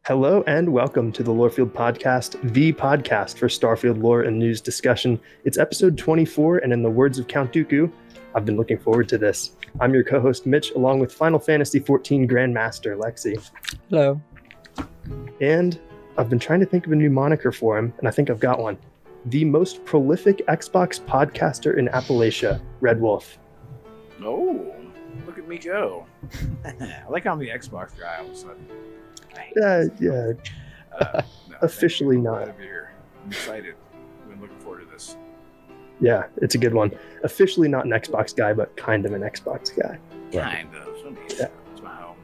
Hello and welcome to the Lorefield Podcast, the podcast for Starfield lore and news discussion. It's episode 24, and in the words of Count Dooku, I've been looking forward to this. I'm your co-host Mitch, along with Final Fantasy XIV Grandmaster Lexi. Hello. And I've been trying to think of a new moniker for him, and I think I've got one. The most prolific Xbox podcaster in Appalachia, Red Wolf. Oh, look at me go. I like how I'm the Xbox guy all of a sudden. Yeah. Officially not. I'm excited. I'm looking forward to this. Yeah, it's a good one. Officially not an Xbox guy, but kind of an Xbox guy. Kind of. Yeah. Wow.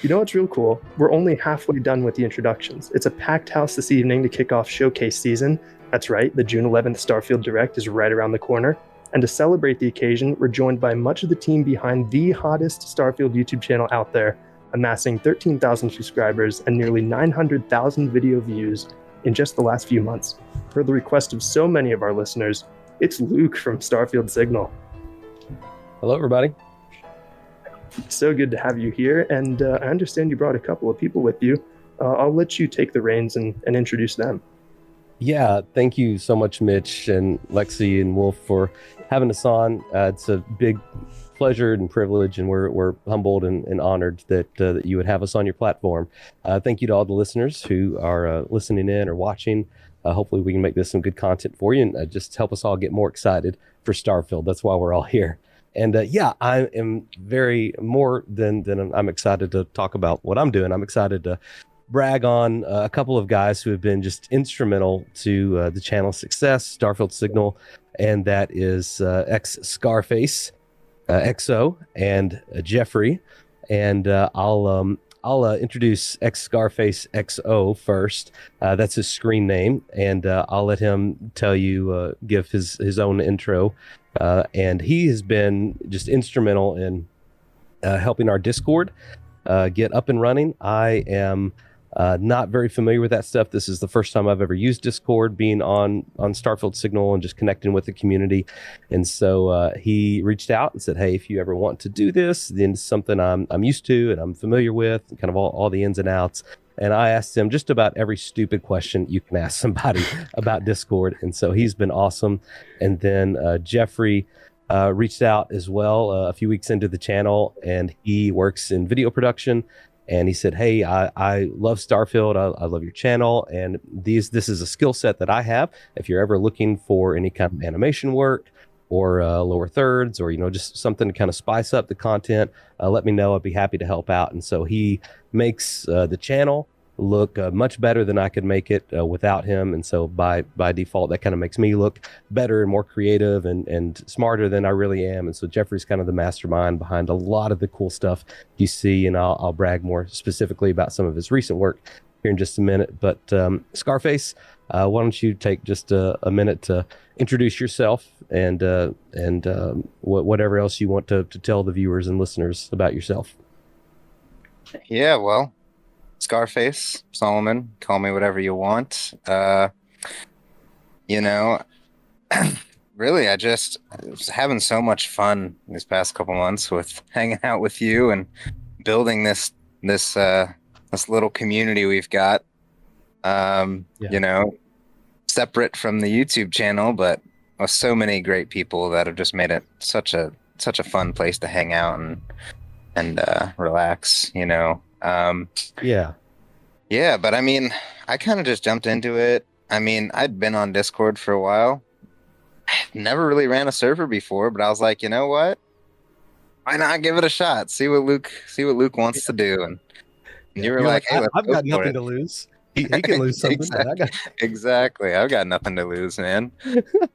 You know what's real cool? We're only halfway done with the introductions. It's a packed house this evening to kick off showcase season. That's right, the June 11th Starfield Direct is right around the corner. And to celebrate the occasion, we're joined by much of the team behind the hottest Starfield YouTube channel out there, amassing 13,000 subscribers and nearly 900,000 video views in just the last few months. Per the request of so many of our listeners, it's Luke from Starfield Signal. Hello, everybody. So good to have you here, and I understand you brought a couple of people with you. I'll let you take the reins and introduce them. Yeah, thank you so much, Mitch and Lexi and Wolf, for having us on. It's a big pleasure and privilege, and we're humbled and honored that you would have us on your platform. Thank you to all the listeners who are listening in or watching. Hopefully we can make this some good content for you and just help us all get more excited for Starfield. That's why we're all here. And I am very more than I'm excited to talk about what I'm doing. I'm excited to brag on a couple of guys who have been just instrumental to the channel's success, Starfield Signal, and that is Scarface, XO, and Jeffrey. And I'll introduce Scarface XO first. That's his screen name, and I'll let him tell you, give his own intro. And he has been just instrumental in helping our Discord get up and running. I am not very familiar with that stuff. This is the first time I've ever used Discord, being on Starfield Signal and just connecting with the community. And so he reached out and said, hey, if you ever want to do this, then it's something I'm used to and I'm familiar with, kind of all the ins and outs. And I asked him just about every stupid question you can ask somebody about Discord. And so he's been awesome. And then Jeffrey reached out as well a few weeks into the channel, and he works in video production. And he said, hey, I love Starfield. I love your channel. And this is a skill set that I have. If you're ever looking for any kind of animation work or lower thirds, or, just something to kind of spice up the content, let me know. I'd be happy to help out. And so he makes the channel look much better than I could make it without him. And so by default, that kind of makes me look better and more creative and smarter than I really am. And so Jeffrey's kind of the mastermind behind a lot of the cool stuff you see. And I'll brag more specifically about some of his recent work here in just a minute. But Scarface, why don't you take just a minute to introduce yourself and whatever else you want to tell the viewers and listeners about yourself. Yeah, well, Scarface, Solomon, call me whatever you want. Really, I was having so much fun these past couple months with hanging out with you and building this little community we've got. Separate from the YouTube channel, but with so many great people that have just made it such a fun place to hang out and relax. Yeah, but I mean, I kind of just jumped into it. I mean, I'd been on Discord for a while. Never really ran a server before, but I was like, you know what? Why not give it a shot? See what Luke wants to do. And you were like, hey, I've got nothing to lose. He can lose something. Exactly. I've got nothing to lose, man.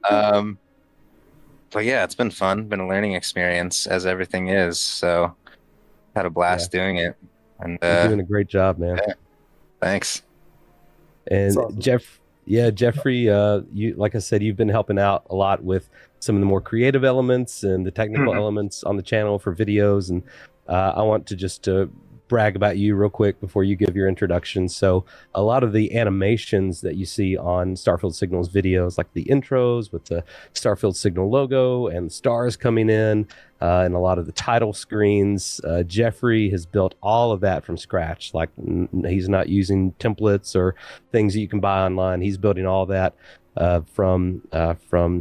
But yeah, it's been fun. Been a learning experience, as everything is. So had a blast doing it. And you're doing a great job, man. Yeah. Thanks. And awesome. Jeffrey, you, like I said, you've been helping out a lot with some of the more creative elements and the technical elements on the channel for videos. And I want to just brag about you real quick before you give your introduction. So a lot of the animations that you see on Starfield Signal's videos, like the intros with the Starfield Signal logo and stars coming in, and a lot of the title screens, Jeffrey has built all of that from scratch. Like he's not using templates or things that you can buy online. He's building all that from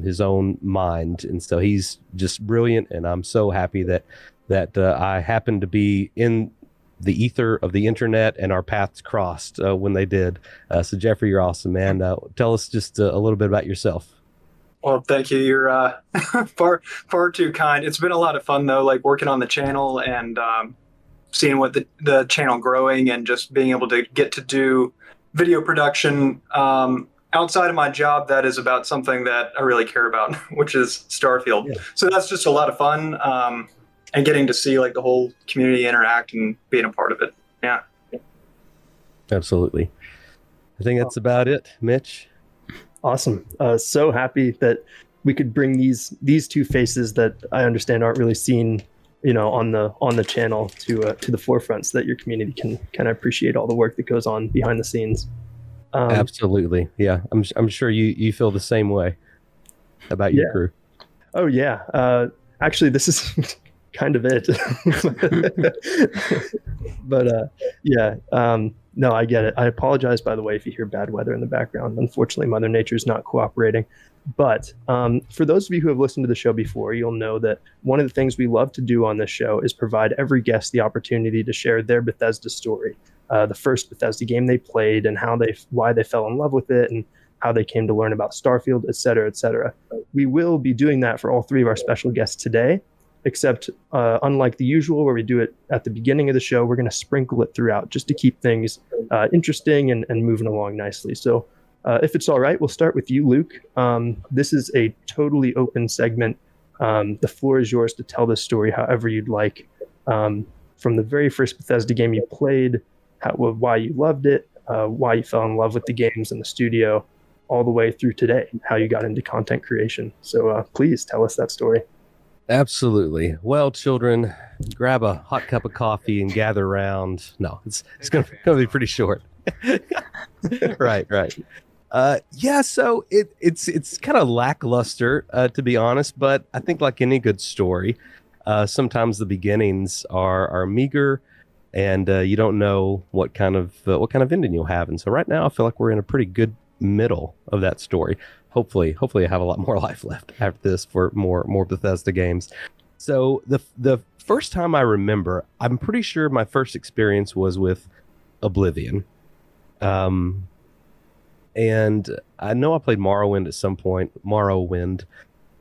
his own mind, and so he's just brilliant. And I'm so happy that I happened to be in the ether of the internet and our paths crossed when they did. So Jeffrey, you're awesome, man. Tell us just a little bit about yourself. Well, thank you. You're far too kind. It's been a lot of fun though, like working on the channel and seeing what the channel growing and just being able to get to do video production outside of my job. That is about something that I really care about, which is Starfield. Yeah. So that's just a lot of fun. And getting to see like the whole community interact and being a part of it. Yeah. Absolutely. I think that's about it, Mitch. Awesome. So happy that we could bring these two faces that I understand aren't really seen, on the channel to the forefront, so that your community can kind of appreciate all the work that goes on behind the scenes. Absolutely. Yeah. I'm sure you feel the same way about your crew. Oh yeah. Actually, this is kind of it. But no, I get it. I apologize, by the way, if you hear bad weather in the background. Unfortunately, Mother Nature is not cooperating. But for those of you who have listened to the show before, you'll know that one of the things we love to do on this show is provide every guest the opportunity to share their Bethesda story, the first Bethesda game they played, and why they fell in love with it, and how they came to learn about Starfield, et cetera, et cetera. We will be doing that for all three of our special guests today. Except unlike the usual where we do it at the beginning of the show, we're going to sprinkle it throughout just to keep things interesting and moving along nicely. So if it's all right, we'll start with you, Luke. This is a totally open segment. The floor is yours to tell this story however you'd like. From the very first Bethesda game you played, why you loved it, why you fell in love with the games and the studio, all the way through today, how you got into content creation. So please tell us that story. Absolutely. Well, children, grab a hot cup of coffee and gather around. No, it's going to be pretty short. Right. So it's kind of lackluster, to be honest, but I think like any good story, sometimes the beginnings are meager, and you don't know what kind of ending you'll have. And so right now I feel like we're in a pretty good middle of that story. Hopefully I have a lot more life left after this for more Bethesda games. So the first time I remember, I'm pretty sure my first experience was with Oblivion. And I know I played Morrowind at some point,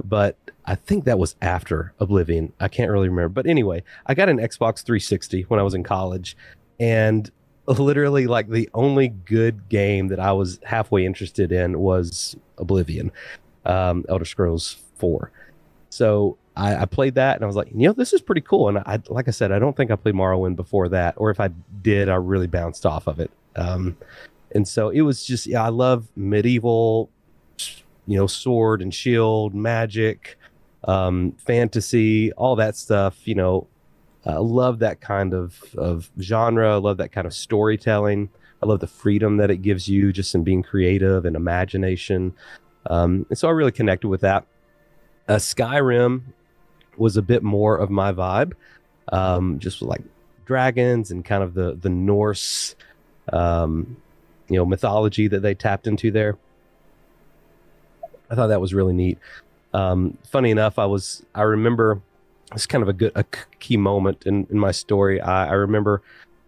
but I think that was after Oblivion. I can't really remember. But anyway, I got an Xbox 360 when I was in college, and literally like the only good game that I was halfway interested in was Oblivion, Elder Scrolls 4. So I played that and I was like, this is pretty cool. And like I said, I don't think I played Morrowind before that, or if I did, I really bounced off of it. And so it was just, I love medieval, sword and shield, magic, fantasy, all that stuff, I love that kind of genre. I love that kind of storytelling. I love the freedom that it gives you just in being creative and imagination. And so I really connected with that. Skyrim was a bit more of my vibe, just with like dragons and kind of the Norse, mythology that they tapped into there. I thought that was really neat. Funny enough, I remember it's kind of a key moment in my story. I remember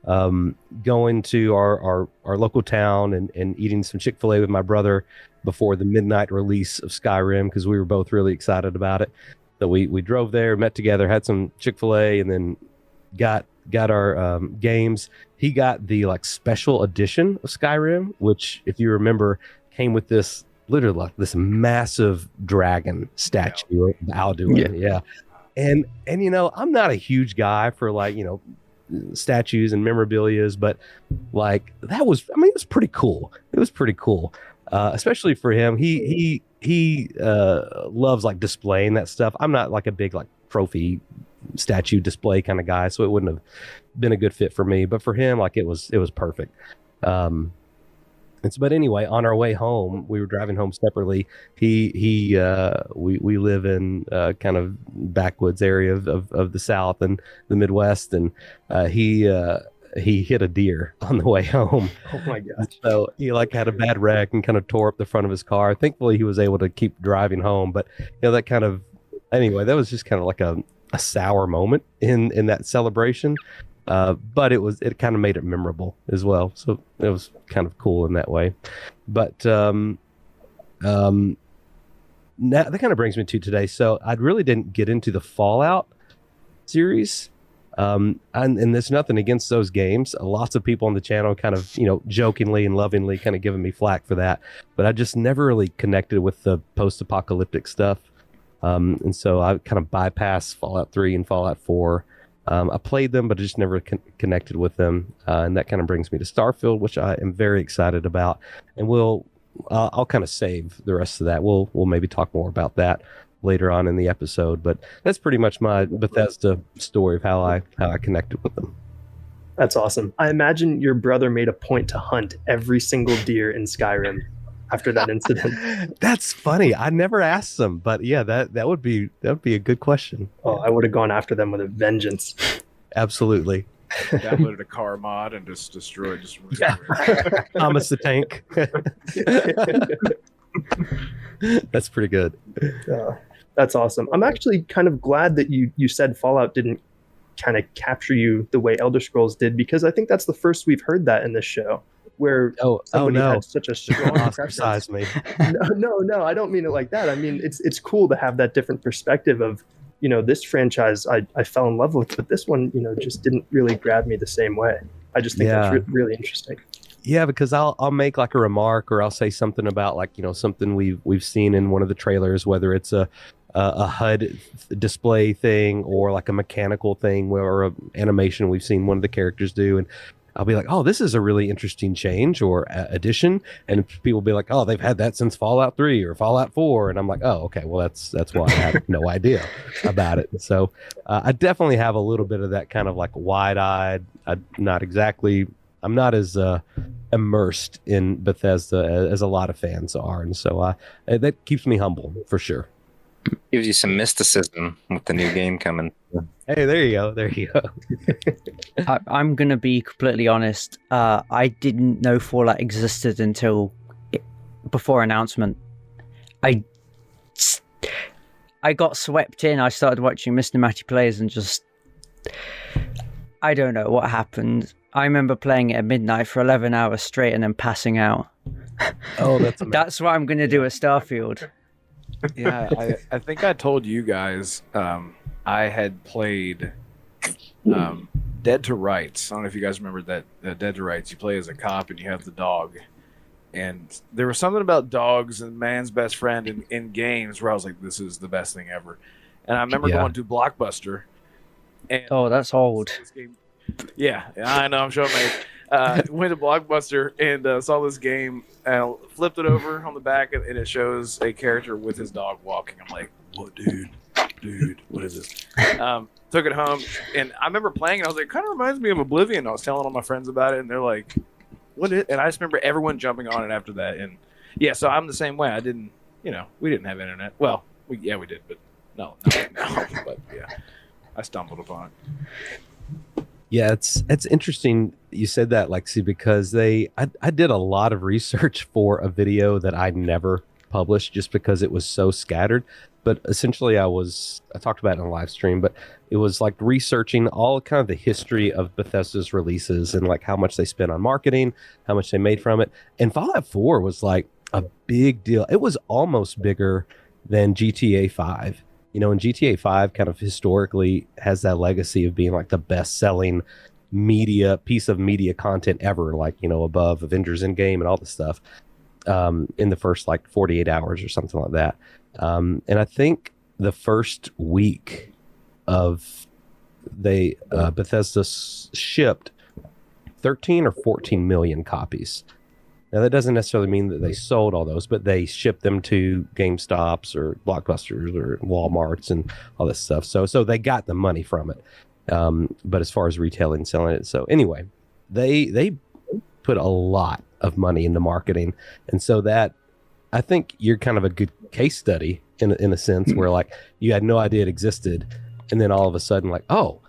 going to our local town and eating some Chick-fil-A with my brother before the midnight release of Skyrim, because we were both really excited about it. So we drove there, met together, had some Chick-fil-A, and then got our games. He got the like special edition of Skyrim, which, if you remember, came with this literally like this massive dragon statue of Alduin. Yeah. And I'm not a huge guy for like, statues and memorabilias, but like it was pretty cool. It was pretty cool. Especially for him. He loves like displaying that stuff. I'm not like a big like trophy statue display kind of guy, so it wouldn't have been a good fit for me. But for him, like it was perfect. But anyway, on our way home, we were driving home separately. We live in kind of backwoods area of the South and the Midwest, and he hit a deer on the way home. Oh my god! So he like had a bad wreck and kind of tore up the front of his car. Thankfully, he was able to keep driving home. But that kind of that was just kind of like a sour moment in that celebration. But it kind of made it memorable as well. So it was kind of cool in that way. But now that kind of brings me to today. So I really didn't get into the Fallout series. And there's nothing against those games. Lots of people on the channel kind of, jokingly and lovingly kind of giving me flack for that. But I just never really connected with the post-apocalyptic stuff. And so I kind of bypassed Fallout 3 and Fallout 4. I played them, but I just never connected with them. And that kind of brings me to Starfield, which I am very excited about. And I'll kind of save the rest of that. We'll maybe talk more about that later on in the episode. But that's pretty much my Bethesda story of how I connected with them. That's awesome. I imagine your brother made a point to hunt every single deer in Skyrim after that incident. That's funny. I never asked them, but yeah, that would be a good question. Oh, I would have gone after them with a vengeance. Absolutely. Downloaded a car mod and just destroyed. Thomas the Tank. That's pretty good. That's awesome. I'm actually kind of glad that you said Fallout didn't kind of capture you the way Elder Scrolls did, because I think that's the first we've heard that in this show, where somebody had such a strong ostracize me. No, I don't mean it like that. I mean, it's cool to have that different perspective of, this franchise I fell in love with, but this one, just didn't really grab me the same way. I just think that's really interesting. Yeah, because I'll make like a remark, or I'll say something about like, something we've seen in one of the trailers, whether it's a HUD display thing or like a mechanical thing or a animation we've seen one of the characters do, and I'll be like, oh, this is a really interesting change or addition, and people will be like, oh, they've had that since Fallout 3 or Fallout 4, and I'm like, oh, okay, well that's why I had no idea about it. So I definitely have a little bit of that kind of like wide-eyed. I'm not as immersed in Bethesda as a lot of fans are, and so that keeps me humble for sure. Gives you some mysticism with the new game coming. Hey, there you go. I'm going to be completely honest. I didn't know Fallout existed until before announcement. I got swept in. I started watching Mr. Matty Plays and just... I don't know what happened. I remember playing it at midnight for 11 hours straight and then passing out. Oh, that's amazing. That's what I'm going to do at Starfield. Yeah, I think I told you guys I had played Dead to Rights. I don't know if you guys remember that Dead to Rights. You play as a cop and you have the dog. And there was something about dogs and man's best friend in games where I was like, this is the best thing ever. And I remember going to Blockbuster. And that's old. Yeah, I know. I'm showing my went to Blockbuster and saw this game and flipped it over on the back and it shows a character with his dog walking. I'm like, what, dude, what is this? Took it home and I remember playing it. I was like, it kind of reminds me of Oblivion. I was telling all my friends about it and they're like, what is? And I just remember everyone jumping on it after that. And yeah, so I'm the same way. I didn't, we didn't have internet. Well, we did, but no, but yeah, I stumbled upon it. Yeah, it's interesting you said that, Lexi, because I did a lot of research for a video that I never published just because it was so scattered. But essentially I talked about it in a live stream, but it was like researching all kind of the history of Bethesda's releases and like how much they spent on marketing, how much they made from it. And Fallout 4 was like a big deal. It was almost bigger than GTA 5. And GTA 5 kind of historically has that legacy of being like the best-selling piece of media content ever, like, above Avengers Endgame and all this stuff in the first like 48 hours or something like that. And I think the first week of Bethesda shipped 13 or 14 million copies. Now, that doesn't necessarily mean that they sold all those, but they shipped them to GameStops or Blockbusters or Walmarts and all this stuff. So they got the money from it. But as far as retailing and selling it, so anyway, they put a lot of money into marketing, and so that I think you're kind of a good case study in a sense where like you had no idea it existed, and then all of a sudden like, oh,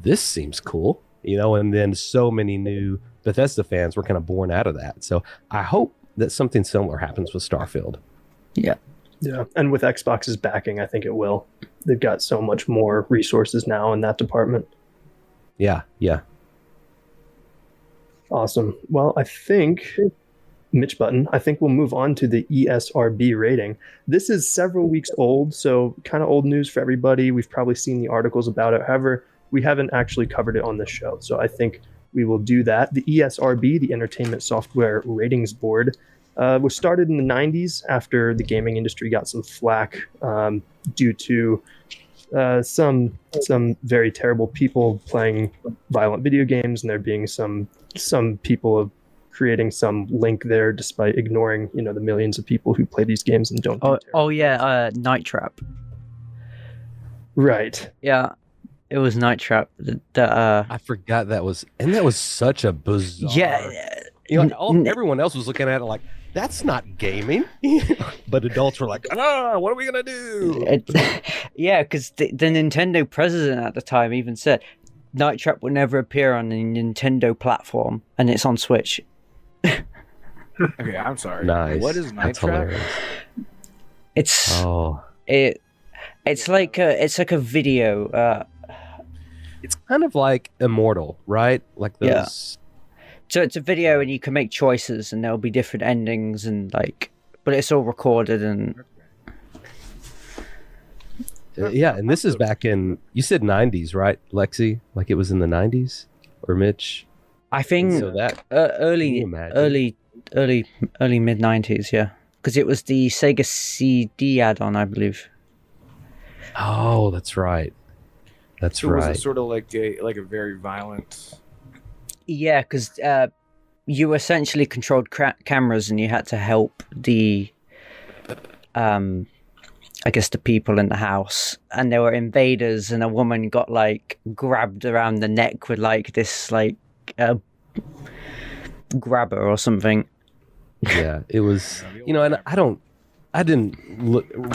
this seems cool, and then so many new Bethesda fans were kind of born out of that. So I hope that something similar happens with Starfield. Yeah. Yeah, and with Xbox's backing, I think it will. They've got so much more resources now in that department. Yeah. Awesome. Well, I think, Mitch Button, I think we'll move on to the ESRB rating. This is several weeks old, so kind of old news for everybody. We've probably seen the articles about it. However, we haven't actually covered it on this show, so I think we will do that. The ESRB, the Entertainment Software Ratings Board, was started in the 90s after the gaming industry got some flack due to some very terrible people playing violent video games, and there being some people creating some link there despite ignoring the millions of people who play these games and don't. Night Trap. Right. Yeah. It was Night Trap. I forgot that was such a bizarre. Yeah. Everyone else was looking at it like, that's not gaming. But adults were like, what are we going to do? Yeah, because the Nintendo president at the time even said Night Trap will never appear on a Nintendo platform, and it's on Switch. Okay, I'm sorry. Nice. What is Night That's Trap? hilarious. It's like a video. It's kind of like Immortal, right? Like those. Yeah. So it's a video, and you can make choices, and there'll be different endings, and but it's all recorded and. Yeah, and this is back in, you said 90s, right, Lexi? Like it was in the 90s, or Mitch? I think so that early mid 90s, yeah, because it was the Sega CD add-on, I believe. Oh, that's right. That's So right. was it sort of like a very violent? Yeah, because you essentially controlled cameras, and you had to help the, I guess, the people in the house, and there were invaders, and a woman got grabbed around the neck with this grabber or something. Yeah, it was, and I didn't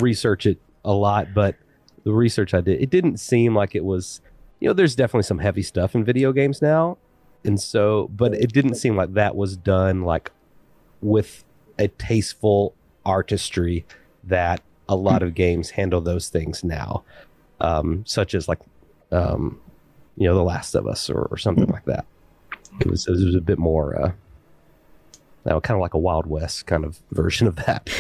research it a lot, but the research I did, it didn't seem like it was, there's definitely some heavy stuff in video games now. And so, but it didn't seem like that was done with a tasteful artistry that a lot of games handle those things now, such as The Last of Us or something like that. It was a bit more, kind of like a Wild West kind of version of that.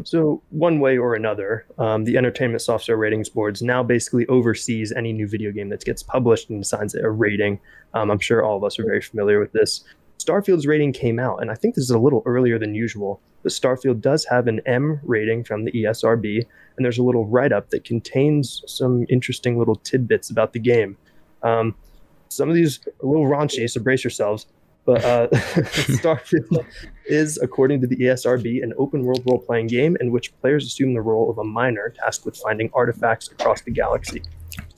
So one way or another, the Entertainment Software Ratings Boards now basically oversees any new video game that gets published and assigns it a rating. I'm sure all of us are very familiar with this. Starfield's rating came out, and I think this is a little earlier than usual, but Starfield does have an M rating from the ESRB, and there's a little write-up that contains some interesting little tidbits about the game. Some of these are a little raunchy, so brace yourselves. But Starfield is, according to the ESRB, an open-world role-playing game in which players assume the role of a miner tasked with finding artifacts across the galaxy.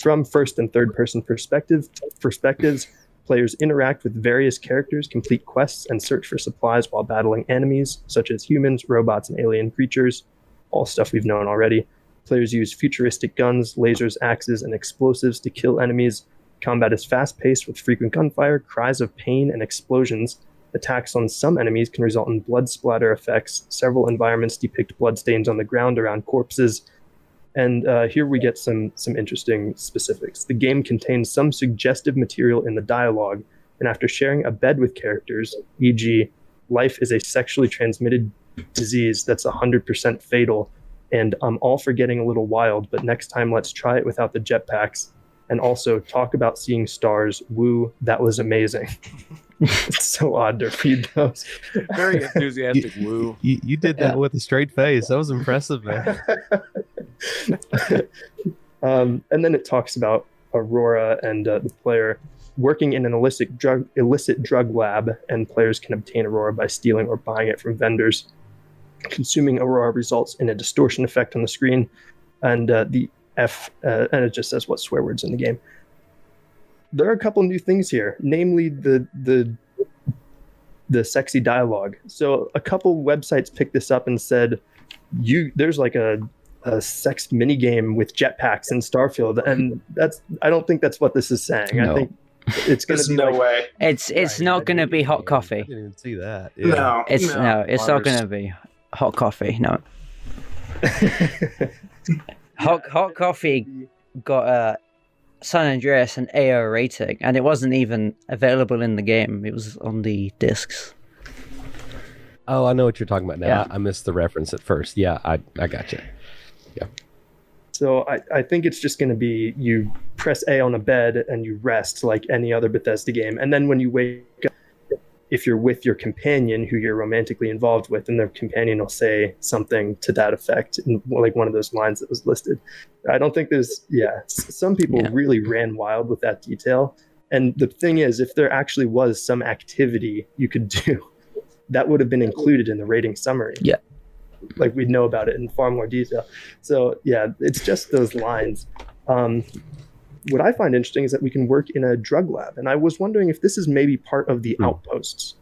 From first- and third-person perspectives, players interact with various characters, complete quests, and search for supplies while battling enemies, such as humans, robots, and alien creatures, all stuff we've known already. Players use futuristic guns, lasers, axes, and explosives to kill enemies. Combat is fast-paced with frequent gunfire, cries of pain, and explosions. Attacks on some enemies can result in blood splatter effects. Several environments depict bloodstains on the ground around corpses. And here we get some interesting specifics. The game contains some suggestive material in the dialogue, and after sharing a bed with characters, e.g., life is a sexually transmitted disease that's 100% fatal, and I'm all for getting a little wild, but next time let's try it without the jetpacks. And also talk about seeing stars. Woo, that was amazing. It's so odd to read those. Very enthusiastic woo. You did that with a straight face. That was impressive, man. And then it talks about Aurora and the player. working in an illicit drug lab, and players can obtain Aurora by stealing or buying it from vendors. Consuming Aurora results in a distortion effect on the screen, and and it just says what swear words in the game. There are a couple new things here, namely the sexy dialogue. So a couple websites picked this up and said, there's like a sex mini game with jetpacks in Starfield, and I don't think that's what this is saying. No. I think it's going to be no way. It's not going to be hot I coffee. didn't even see that. Yeah. It's not going to be hot coffee. No. Hot coffee got San Andreas an AO rating, and it wasn't even available in the game. It was on the discs. Oh, I know what you're talking about now. Yeah. I missed the reference at first. Yeah, I got you. Yeah. So I think it's just going to be you press A on a bed and you rest like any other Bethesda game. And then when you wake up, if you're with your companion who you're romantically involved with, and their companion will say something to that effect, in, like one of those lines that was listed. I don't think some people really ran wild with that detail. And the thing is, if there actually was some activity you could do, that would have been included in the rating summary. Yeah. Like we'd know about it in far more detail. So yeah, it's just those lines. What I find interesting is that we can work in a drug lab. And I was wondering if this is maybe part of the outposts.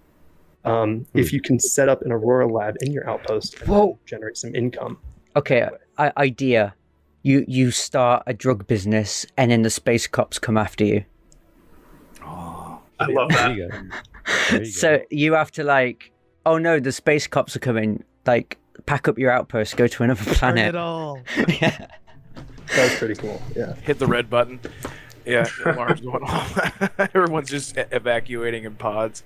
If you can set up an Aurora lab in your outpost and then generate some income. Okay, idea. You start a drug business and then the space cops come after you. Oh, I love There that. you go. There you So go. you have to oh no, the space cops are coming. Pack up your outpost, go to another planet. Yeah. That was pretty cool. Yeah. hit the red button. Yeah, alarms going off. Everyone's just evacuating in pods.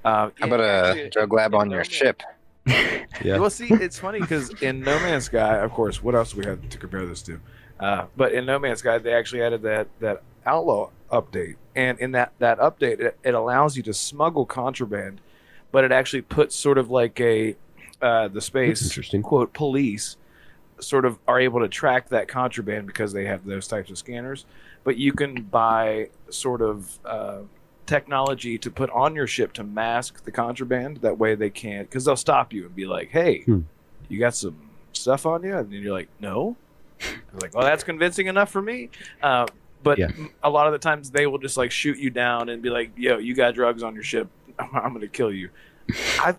How about a drug lab on your ship? Yeah. Well, see, it's funny because in No Man's Sky, of course, what else do we have to compare this to? But in No Man's Sky, they actually added that outlaw update, and in that update, it allows you to smuggle contraband, but it actually puts sort of like the space Interesting. quote police sort of are able to track that contraband because they have those types of scanners. But you can buy sort of technology to put on your ship to mask the contraband. That way they can't, because they'll stop you and be like, hey, you got some stuff on you? And then you're like, no. They're like, well, that's convincing enough for me. But a lot of the times they will just like shoot you down and be like, yo, you got drugs on your ship. I'm going to kill you.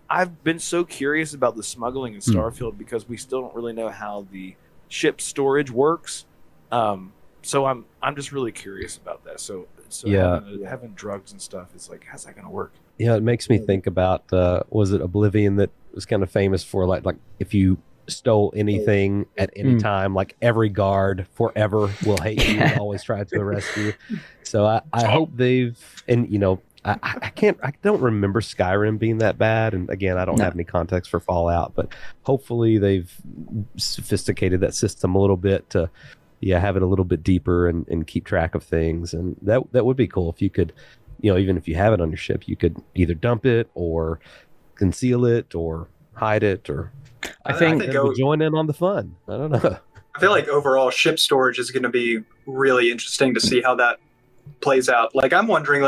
I've been so curious about the smuggling in Starfield because we still don't really know how the ship storage works. So I'm just really curious about that. So having drugs and stuff, it's like, how's that going to work? Yeah, it makes me think about was it Oblivion that was kind of famous for like if you stole anything at any time, like every guard forever will hate you and always try to arrest you. So I hope I don't remember Skyrim being that bad, and again, I don't have any context for Fallout, but hopefully they've sophisticated that system a little bit to have it a little bit deeper and keep track of things, and that would be cool if you could, even if you have it on your ship, you could either dump it or conceal it or hide it, or I think join in on the fun. I don't know. I feel like overall ship storage is going to be really interesting to see how that plays out. Like I'm wondering,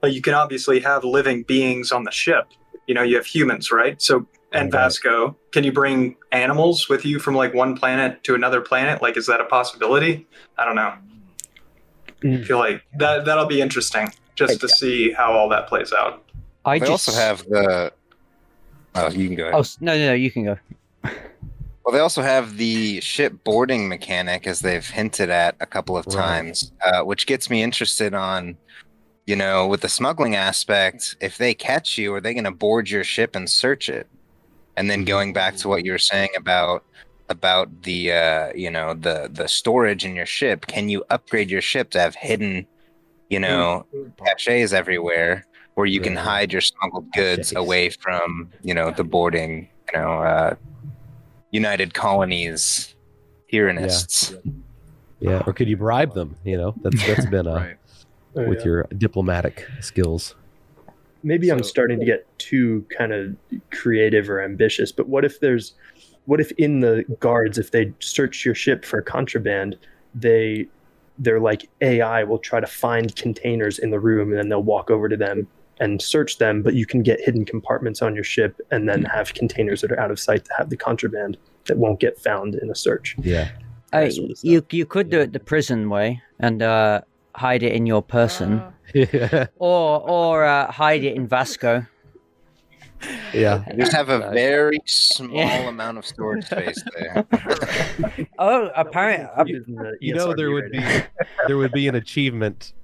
you can obviously have living beings on the ship. You have humans, right? So, and Vasco, can you bring animals with you from like one planet to another planet? Like, is that a possibility? I don't know. I feel like that'll be interesting just to see how all that plays out. They also have the. Oh, you can go ahead. Oh no, you can go. Well, they also have the ship boarding mechanic, as they've hinted at a couple of times, which gets me interested on, with the smuggling aspect. If they catch you, are they going to board your ship and search it? And then going back to what you were saying about the the storage in your ship, can you upgrade your ship to have hidden, caches everywhere where you can hide your smuggled goods away from, the boarding, United Colonies Tyranists. Yeah, or could you bribe them? That's been with your diplomatic skills. Maybe I'm starting to get too kind of creative or ambitious, but what if in the guards, if they search your ship for contraband, they their like AI will try to find containers in the room, and then they'll walk over to them and search them, but you can get hidden compartments on your ship and then have containers that are out of sight to have the contraband that won't get found in a search. Yeah. You could do it the prison way and hide it in your person, Yeah. or hide it in Vasco. Yeah. You just have a very small amount of storage space there. Oh, apparently, Using the You know, ESRB rating. there would be an achievement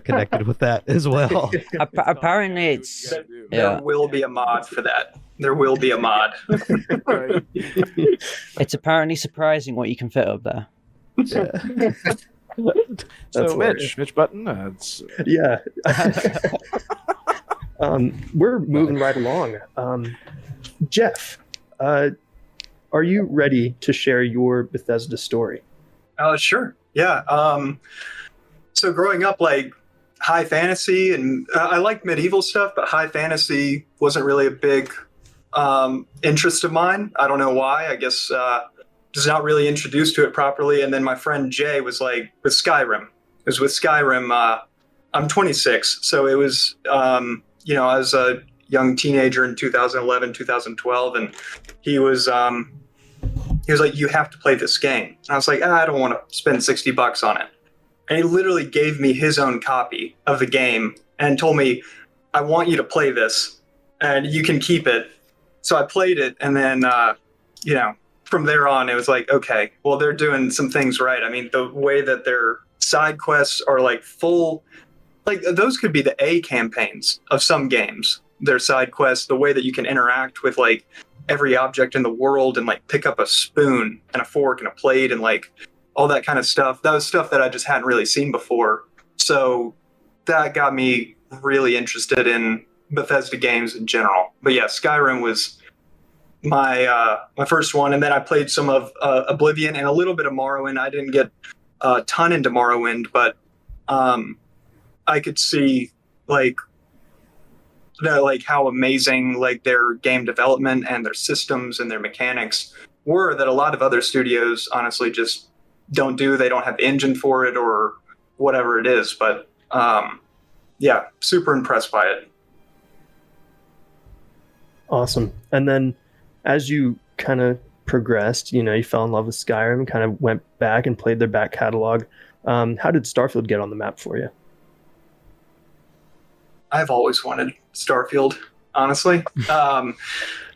connected with that as well. apparently it's You gotta do. Yeah. There will be a mod for that. There will be a mod. Right. it's apparently surprising what you can fit up there. That's So hilarious. Mitch Button, it's Yeah. We're moving right along. Jeff, are you ready to share your Bethesda story? Sure. Yeah. So growing up, like high fantasy, and I like medieval stuff, but high fantasy wasn't really a big interest of mine. I don't know why. I guess just not really introduced to it properly. And then my friend Jay was like with Skyrim. It was with Skyrim. I'm 26, so it was I was a young teenager in 2011, 2012, and he was like, "You have to play this game." And I was like, "I don't want to spend $60 on it." And he literally gave me his own copy of the game and told me, "I want you to play this, and you can keep it." So I played it, and then from there on, it was like, okay, well, they're doing some things right. I mean, the way that their side quests are like full. Like, those could be the A campaigns of some games, their side quests, the way that you can interact with, like, every object in the world and, like, pick up a spoon and a fork and a plate and, like, all that kind of stuff. That was stuff that I just hadn't really seen before. So that got me really interested in Bethesda games in general. But, yeah, Skyrim was my first one. And then I played some of Oblivion and a little bit of Morrowind. I didn't get a ton into Morrowind, but I could see like how amazing like their game development and their systems and their mechanics were that a lot of other studios honestly just don't do. They don't have the engine for it or whatever it is. But yeah, super impressed by it. Awesome. And then as you kind of progressed, you fell in love with Skyrim, kind of went back and played their back catalog. How did Starfield get on the map for you? I've always wanted Starfield, honestly.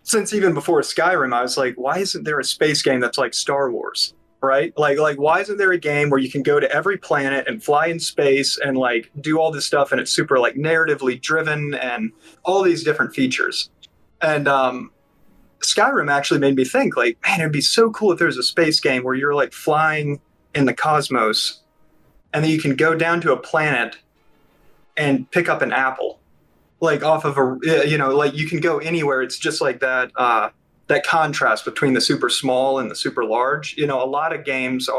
Since even before Skyrim, I was like, why isn't there a space game that's like Star Wars, right? Like why isn't there a game where you can go to every planet and fly in space and like do all this stuff and it's super like narratively driven and all these different features? And Skyrim actually made me think like, man, it'd be so cool if there's a space game where you're like flying in the cosmos and then you can go down to a planet and pick up an apple, like off of like you can go anywhere. It's just like that contrast between the super small and the super large. A lot of games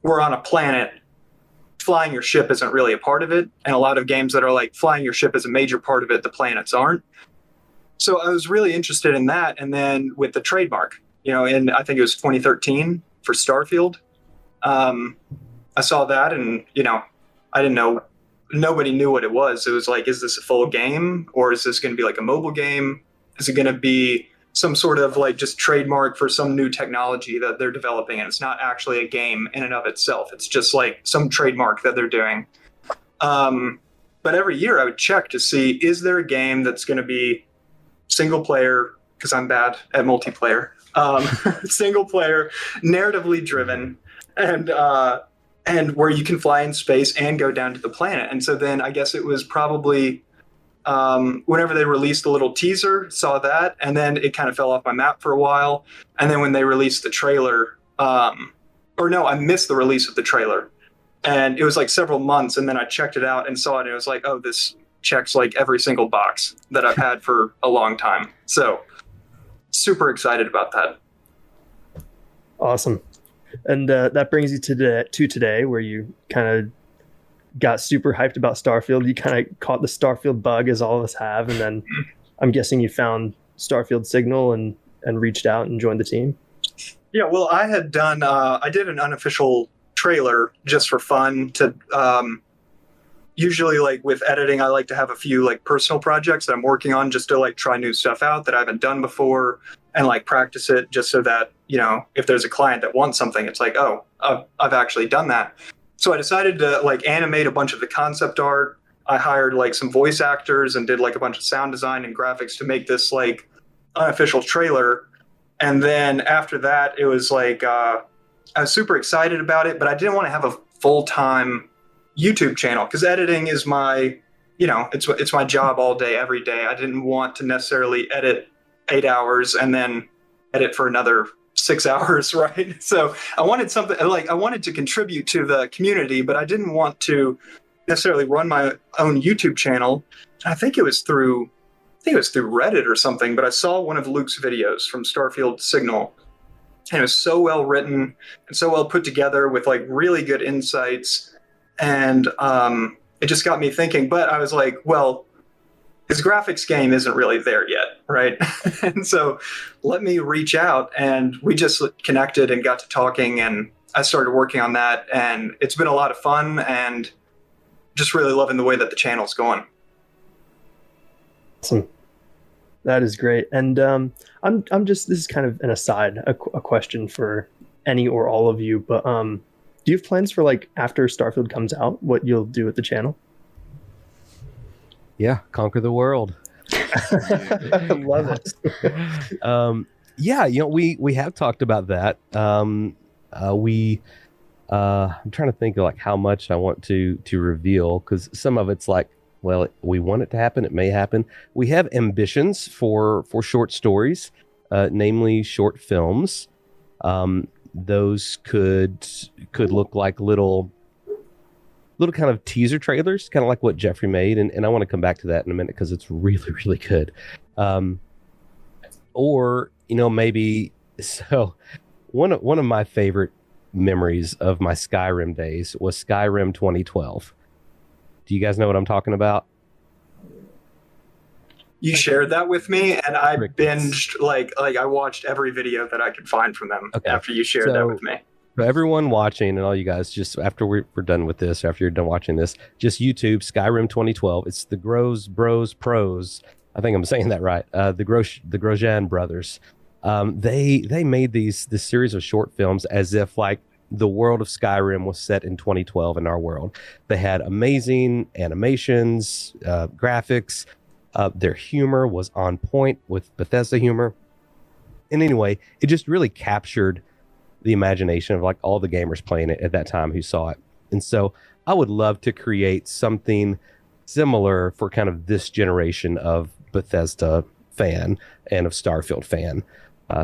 we're on a planet, flying your ship isn't really a part of it. And a lot of games that are like flying your ship is a major part of it, the planets aren't. So I was really interested in that. And then with the trademark, in I think it was 2013 for Starfield, I saw that and, I didn't know. Nobody knew what it was. It was like, is this a full game or is this going to be like a mobile game? Is it going to be some sort of like just trademark for some new technology that they're developing? And it's not actually a game in and of itself. It's just like some trademark that they're doing. But every year I would check to see, is there a game that's going to be single player, because I'm bad at multiplayer, single player, narratively driven, and where you can fly in space and go down to the planet. And so then I guess it was probably whenever they released a little teaser, saw that, and then it kind of fell off my map for a while. And then when they released the trailer, I missed the release of the trailer. And it was like several months, and then I checked it out and saw it, and it was like, oh, this checks like every single box that I've had for a long time. So super excited about that. Awesome. And that brings you to today, where you kind of got super hyped about Starfield. You kind of caught the Starfield bug, as all of us have, and then I'm guessing you found Starfield Signal and reached out and joined the team. Yeah, well, I had done. I did an unofficial trailer just for fun to usually, like with editing, I like to have a few like personal projects that I'm working on just to like try new stuff out that I haven't done before and like practice it just so that, you know, if there's a client that wants something, it's like, oh, I've actually done that. So I decided to like animate a bunch of the concept art. I hired like some voice actors and did like a bunch of sound design and graphics to make this like unofficial trailer. And then after that, it was like, I was super excited about it, but I didn't want to have a full-time YouTube channel because editing is my, you know, it's my job all day, every day. I didn't want to necessarily edit 8 hours and then edit for another 6 hours, right? So I wanted something like I wanted to contribute to the community, but I didn't want to necessarily run my own YouTube channel. I think it was through Reddit or something, but I saw one of Luke's videos from Starfield Signal. And it was so well written and so well put together with like really good insights. And it just got me thinking, but I was like, well, his graphics game isn't really there yet, right? And so let me reach out, and we just connected and got to talking, and I started working on that, and it's been a lot of fun and just really loving the way that the channel's going. Awesome. That is great. And I'm just, this is kind of an aside, a question for any or all of you, but do you have plans for like after Starfield comes out, what you'll do with the channel? Yeah, conquer the world. I love it. Yeah, you know, we have talked about that. I'm trying to think of like how much I want to reveal, because some of it's like, well, we want it to happen, it may happen. We have ambitions for short stories, namely short films. Those could look like little kind of teaser trailers, kind of like what Jeffrey made, and I want to come back to that in a minute because it's really, really good. Or, you know, maybe, so one of my favorite memories of my Skyrim days was Skyrim 2012. Do you guys know what I'm talking about? You shared that with me, and I binged like I watched every video that I could find from them after you shared that with me. For everyone watching and all you guys, just after we're done with this, after you're done watching this, just YouTube Skyrim 2012. It's the Grows Bros Pros. I think I'm saying that right. The Grosjean brothers. They made this series of short films as if like the world of Skyrim was set in 2012 in our world. They had amazing animations, graphics. Their humor was on point with Bethesda humor. And anyway, it just really captured the imagination of like all the gamers playing it at that time who saw it. And so I would love to create something similar for kind of this generation of Bethesda fan and of Starfield fan.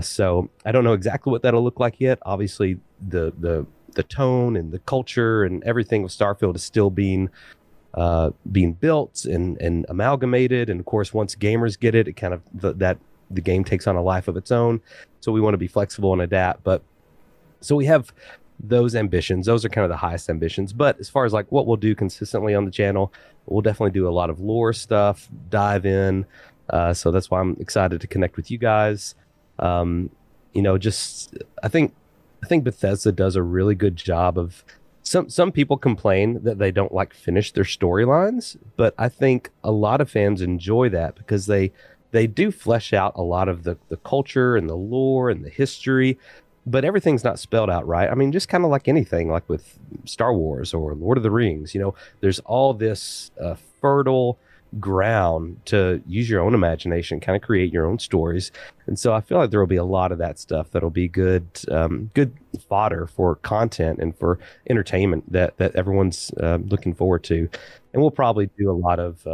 So I don't know exactly what that'll look like yet. Obviously, the tone and the culture and everything of Starfield is still being built and amalgamated. And of course, once gamers get it, it kind of the game takes on a life of its own. So we want to be flexible and adapt. But so we have those ambitions. Those are kind of the highest ambitions. But as far as like what we'll do consistently on the channel, we'll definitely do a lot of lore stuff, dive in. So that's why I'm excited to connect with you guys. You know, just I think Bethesda does a really good job of some people complain that they don't like finish their storylines, but I think a lot of fans enjoy that because they do flesh out a lot of the culture and the lore and the history, but everything's not spelled out right. I mean, just kind of like anything, like with Star Wars or Lord of the Rings, you know, there's all this fertile ground to use your own imagination, kind of create your own stories. And so I feel like there will be a lot of that stuff that'll be good fodder for content and for entertainment that everyone's looking forward to. And we'll probably do a lot of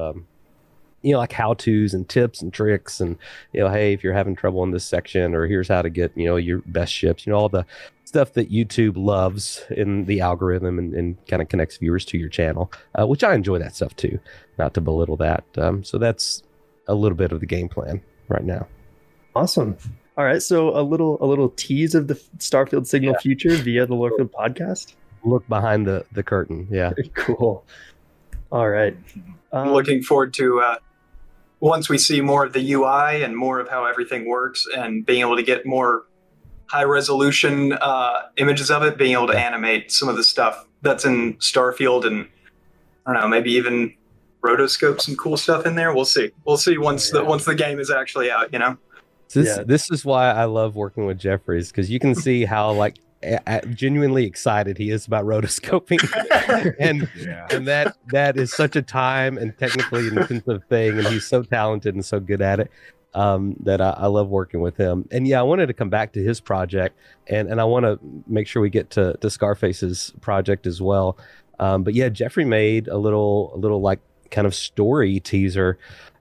you know, like how-tos and tips and tricks and, you know, hey, if you're having trouble in this section, or here's how to get, you know, your best ships, you know, all the stuff that YouTube loves in the algorithm and kind of connects viewers to your channel, which I enjoy that stuff too, not to belittle that. So that's a little bit of the game plan right now. Awesome. All right. So a little tease of the Starfield Signal future via the Lorefield Podcast. Look behind the curtain. Yeah. Very cool. All right. I'm looking forward to once we see more of the UI and more of how everything works and being able to get more high resolution images of it, being able to animate some of the stuff that's in Starfield, and I don't know, maybe even rotoscope some cool stuff in there. We'll see. We'll see once the game is actually out. You know. This is why I love working with Jeffries, because you can see how like genuinely excited he is about rotoscoping, and that is such a time and technically intensive thing, and he's so talented and so good at it. That I love working with him. And yeah, I wanted to come back to his project, and I want to make sure we get to Scarface's project as well. But yeah, Jeffrey made a little like kind of story teaser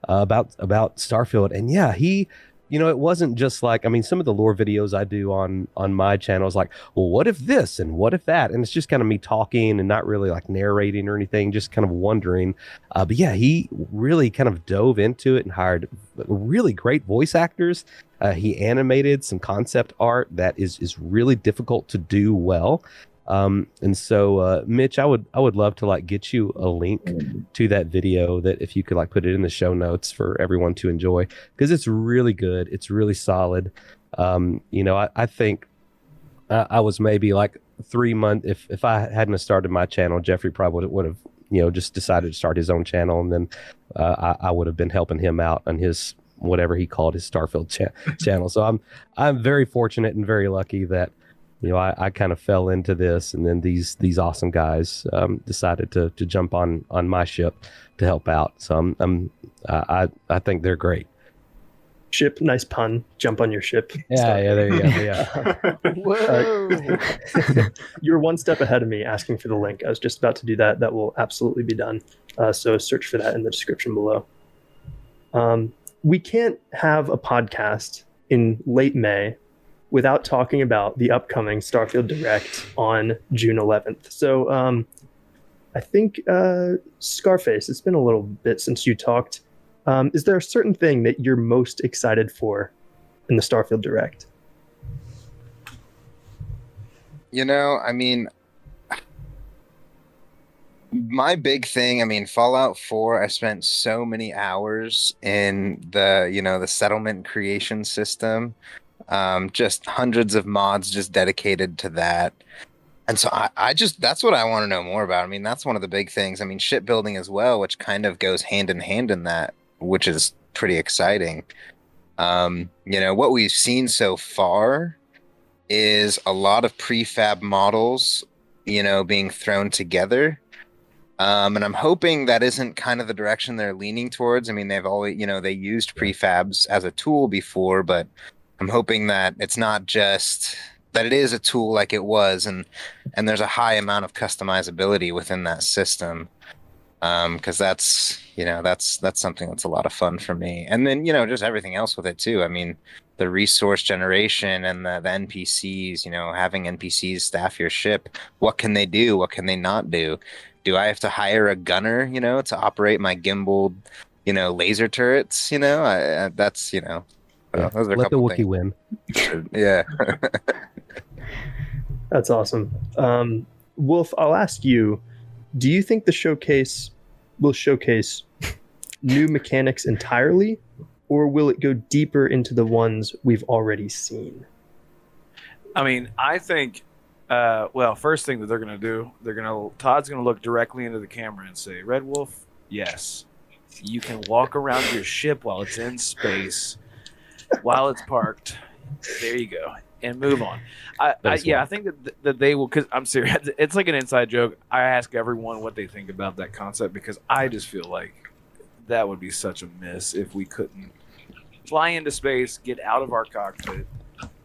about Starfield, and yeah, he. It wasn't just like, I mean, some of the lore videos I do on my channel is like, well, what if this and what if that? And it's just kind of me talking and not really like narrating or anything, just kind of wondering. But yeah, he really kind of dove into it and hired really great voice actors. He animated some concept art that is really difficult to do well. And so, Mitch, I would love to like get you a link to that video, that if you could like put it in the show notes for everyone to enjoy, because it's really good. It's really solid. I think I was maybe like 3 months. If I hadn't have started my channel, Jeffrey probably would have, just decided to start his own channel. And then, I would have been helping him out on his, whatever he called his Starfield channel. So I'm very fortunate and very lucky that, I kind of fell into this, and then these awesome guys decided to jump on my ship to help out. So I think they're great. Ship, nice pun. Jump on your ship. Yeah, there you go. Yeah. Whoa. You're one step ahead of me asking for the link. I was just about to do that. That will absolutely be done. So search for that in the description below. We can't have a podcast in late May without talking about the upcoming Starfield Direct on June 11th. So I think, Scarface, it's been a little bit since you talked. Is there a certain thing that you're most excited for in the Starfield Direct? I mean, my big thing, Fallout 4, I spent so many hours in the settlement creation system. Just hundreds of mods just dedicated to that. And so that's what I want to know more about. That's one of the big things. Shipbuilding as well, which kind of goes hand in hand in that, which is pretty exciting. What we've seen so far is a lot of prefab models, being thrown together. And I'm hoping that isn't kind of the direction they're leaning towards. They've always, they used prefabs as a tool before, but I'm hoping that it's not just that it is a tool like it was, and there's a high amount of customizability within that system. Because that's something that's a lot of fun for me. And then, just everything else with it too. The resource generation and the NPCs, having NPCs staff your ship. What can they do? What can they not do? Do I have to hire a gunner, to operate my gimbaled, laser turrets? That's, those are Let the Wookiee win. Yeah. That's awesome. Wolf, I'll ask you, do you think the showcase will showcase new mechanics entirely, or will it go deeper into the ones we've already seen? I think, first thing that they're going to do, Todd's going to look directly into the camera and say, Red Wolf, yes, you can walk around your ship while it's in space, while it's parked. There you go. And move on. I think that they will, because I'm serious. It's like an inside joke. I ask everyone what they think about that concept, because I just feel like that would be such a miss if we couldn't fly into space, get out of our cockpit,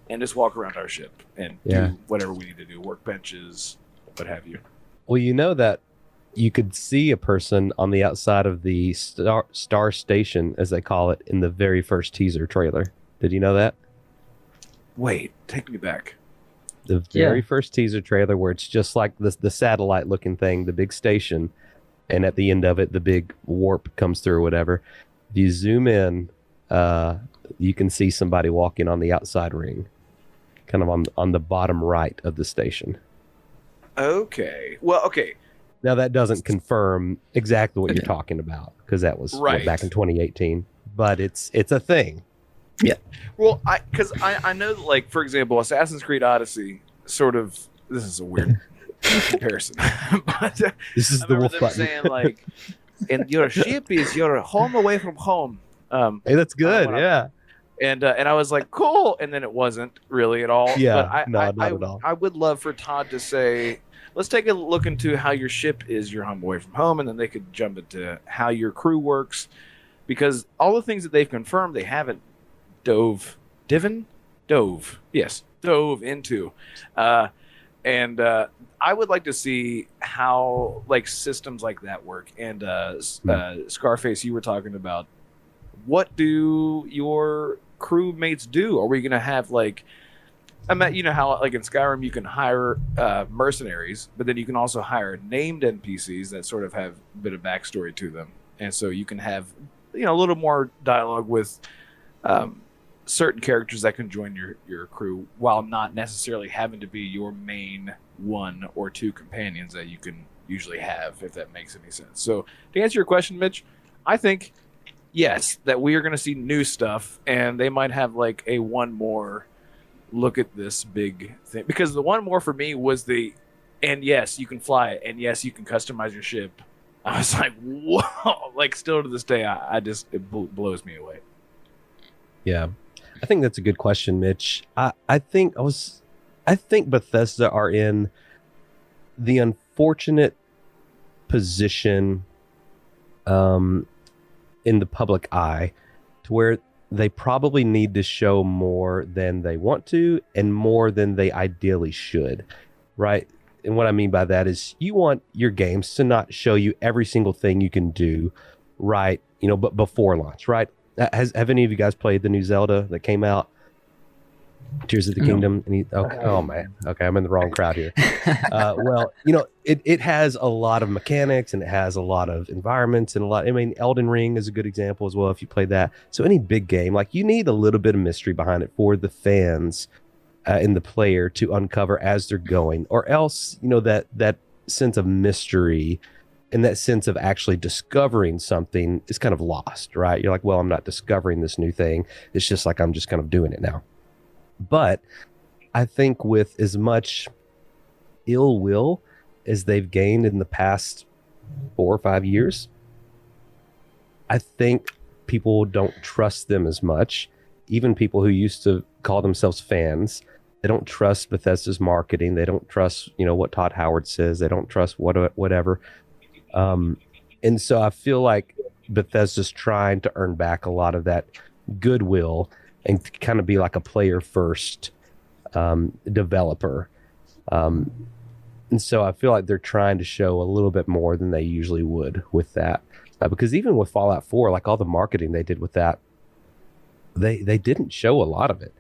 and just walk around our ship and do whatever we need to do, workbenches, what have you. Well, that you could see a person on the outside of the star station, as they call it, in the very first teaser trailer. Did you know that? Wait, take me back. The very first teaser trailer, where it's just like the satellite looking thing, the big station, and at the end of it, the big warp comes through or whatever. If you zoom in, you can see somebody walking on the outside ring, kind of on the bottom right of the station. Okay. Well, okay. Now, that doesn't confirm exactly what you're talking about, because that was back in 2018, but it's a thing. Well, because I know that, like, for example, Assassin's Creed Odyssey sort of, this is a weird comparison, but This is I the remember wolf them button. saying, like, and your ship is your home away from home. Hey, that's good. when I- Yeah. And I was like, cool. And then it wasn't really at all. Yeah, But not at all. I would love for Todd to say, let's take a look into how your ship is your home away from home. And then they could jump into how your crew works. Because all the things that they've confirmed, they haven't dove into. And I would like to see how, like, systems like that work. And Scarface, you were talking about, what do your crewmates do? Are we going to have, like, you know how, like, in Skyrim you can hire mercenaries, but then you can also hire named NPCs that sort of have a bit of backstory to them, and so you can have, you know, a little more dialogue with certain characters that can join your crew while not necessarily having to be your main one or two companions that you can usually have, if that makes any sense. So to answer your question, Mitch, I think yes, that we are going to see new stuff, and they might have, like, a one more look at this big thing, because the one more for me was and yes, you can fly it, and yes, you can customize your ship. I was like, whoa, like, still to this day, it blows me away. Yeah. I think that's a good question, Mitch. I think Bethesda are in the unfortunate position in the public eye to where they probably need to show more than they want to and more than they ideally should, right? And what I mean by that is you want your games to not show you every single thing you can do, right? You know, but before launch, right? Have any of you guys played the new Zelda that came out? Tears of the Kingdom? Oh man, okay, I'm in the wrong crowd here. Well, you know, it has a lot of mechanics and it has a lot of environments and I mean, Elden Ring is a good example as well if you play that. So any big game, like, you need a little bit of mystery behind it for the fans and the player to uncover as they're going, or else, you know, that sense of mystery and that sense of actually discovering something is kind of lost, right? You're like, well, I'm not discovering this new thing. It's just like, I'm just kind of doing it now. But I think with as much ill will as they've gained in the past 4 or 5 years, I think people don't trust them as much. Even people who used to call themselves fans, they don't trust Bethesda's marketing. They don't trust, you know, what Todd Howard says. They don't trust whatever. And so I feel like Bethesda's trying to earn back a lot of that goodwill and kind of be like a player first developer. And so I feel like they're trying to show a little bit more than they usually would with that. Because even with Fallout 4, like, all the marketing they did with that, they didn't show a lot of it.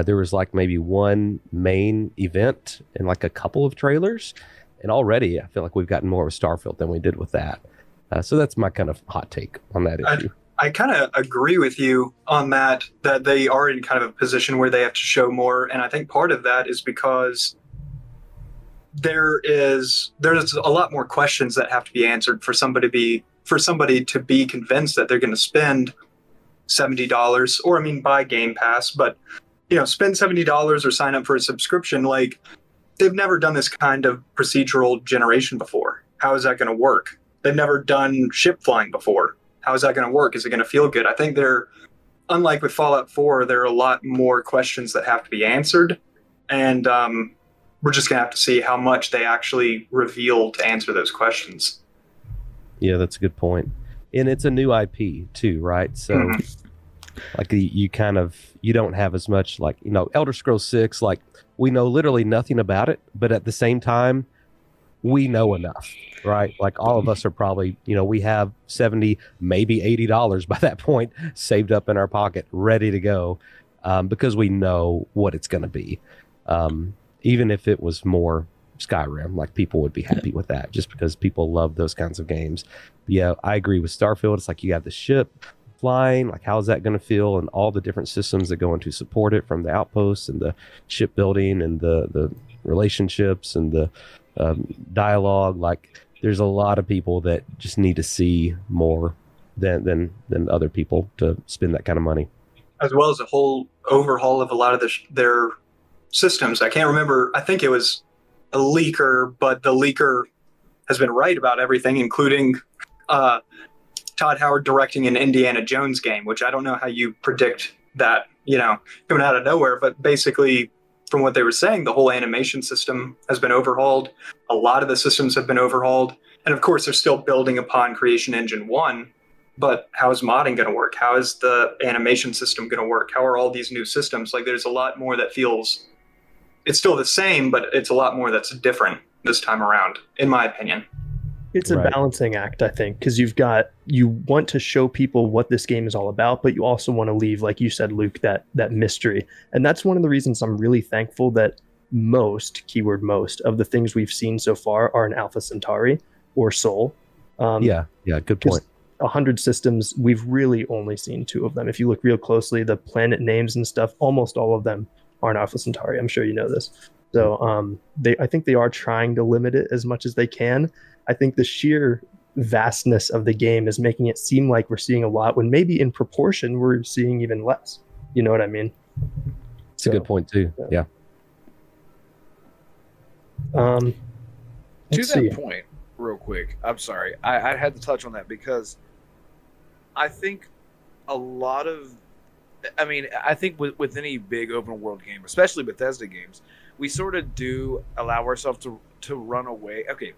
There was, like, maybe one main event and, like, a couple of trailers. And already I feel like we've gotten more of a Starfield than we did with that. So that's my kind of hot take on that issue. I kind of agree with you on that they are in kind of a position where they have to show more. And I think part of that is because there's a lot more questions that have to be answered for somebody to be convinced that they're going to spend $70, or, I mean, buy Game Pass, but, you know, spend $70 or sign up for a subscription. Like, they've never done this kind of procedural generation before. How is that going to work? They've never done ship flying before. How is that going to work? Is it going to feel good? I think unlike with Fallout 4, there are a lot more questions that have to be answered. And we're just going to have to see how much they actually reveal to answer those questions. Yeah, that's a good point. And it's a new IP too, right? So like you don't have as much, like, you know, Elder Scrolls 6, like, we know literally nothing about it, but at the same time, we know enough, right? Like, all of us are probably, you know, we have $70, maybe $80 by that point saved up in our pocket, ready to go, because we know what it's going to be. Even if it was more Skyrim, like, people would be happy with that just because people love those kinds of games. But yeah, I agree with Starfield. It's like, you have the ship flying, like, how's that going to feel, and all the different systems that go into support it, from the outposts and the shipbuilding and the relationships and the dialogue. Like, there's a lot of people that just need to see more than other people to spend that kind of money. as well as a whole overhaul of a lot of their systems. I can't remember. I think it was a leaker, but the leaker has been right about everything, including Todd Howard directing an Indiana Jones game, which I don't know how you predict that, coming out of nowhere. But basically, from what they were saying, the whole animation system has been overhauled. A lot of the systems have been overhauled. And of course, they're still building upon Creation Engine 1. But how is modding going to work? How is the animation system going to work? How are all these new systems? Like, there's a lot more that feels... It's still the same, but it's a lot more that's different this time around, in my opinion. It's a balancing act, I think, because you want to show people what this game is all about, but you also want to leave, like you said, Luke, that mystery. And that's one of the reasons I'm really thankful that most, keyword most, of the things we've seen so far are in Alpha Centauri or Sol. Yeah, good point. 100 systems, we've really only seen 2 of them. If you look real closely, the planet names and stuff, almost all of them are in Alpha Centauri. I'm sure you know this. So I think they are trying to limit it as much as they can. I think the sheer vastness of the game is making it seem like we're seeing a lot when maybe in proportion we're seeing even less. You know what I mean? It's a good point too. Yeah. To that point, real quick, I'm sorry. I had to touch on that because I think a lot of, I think with any big open world game, especially Bethesda games, we sort of do allow ourselves to run away. Okay,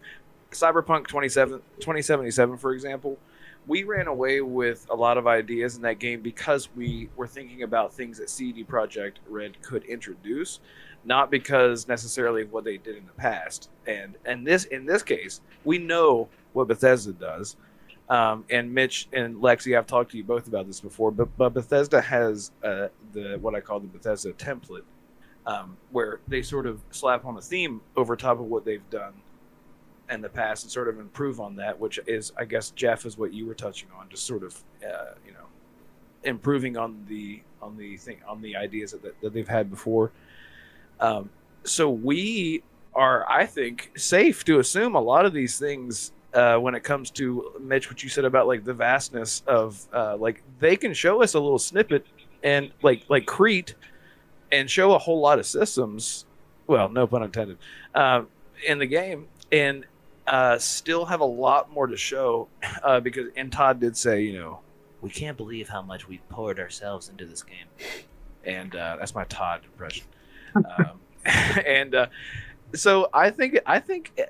Cyberpunk 2077, for example, we ran away with a lot of ideas in that game because we were thinking about things that CD Projekt Red could introduce, not because necessarily of what they did in the past. And in this case, we know what Bethesda does. And Mitch and Lexi, I've talked to you both about this before, but Bethesda has what I call the Bethesda template, where they sort of slap on a theme over top of what they've done in the past and sort of improve on that, which is, I guess, Jeff, is what you were touching on, just sort of, improving on the ideas that they've had before. So we are, I think, safe to assume a lot of these things. When it comes to, Mitch, what you said about like the vastness of like they can show us a little snippet and like Crete and show a whole lot of systems, well, no pun intended, in the game, and still have a lot more to show because, and Todd did say, we can't believe how much we've poured ourselves into this game, and that's my Todd impression. So I think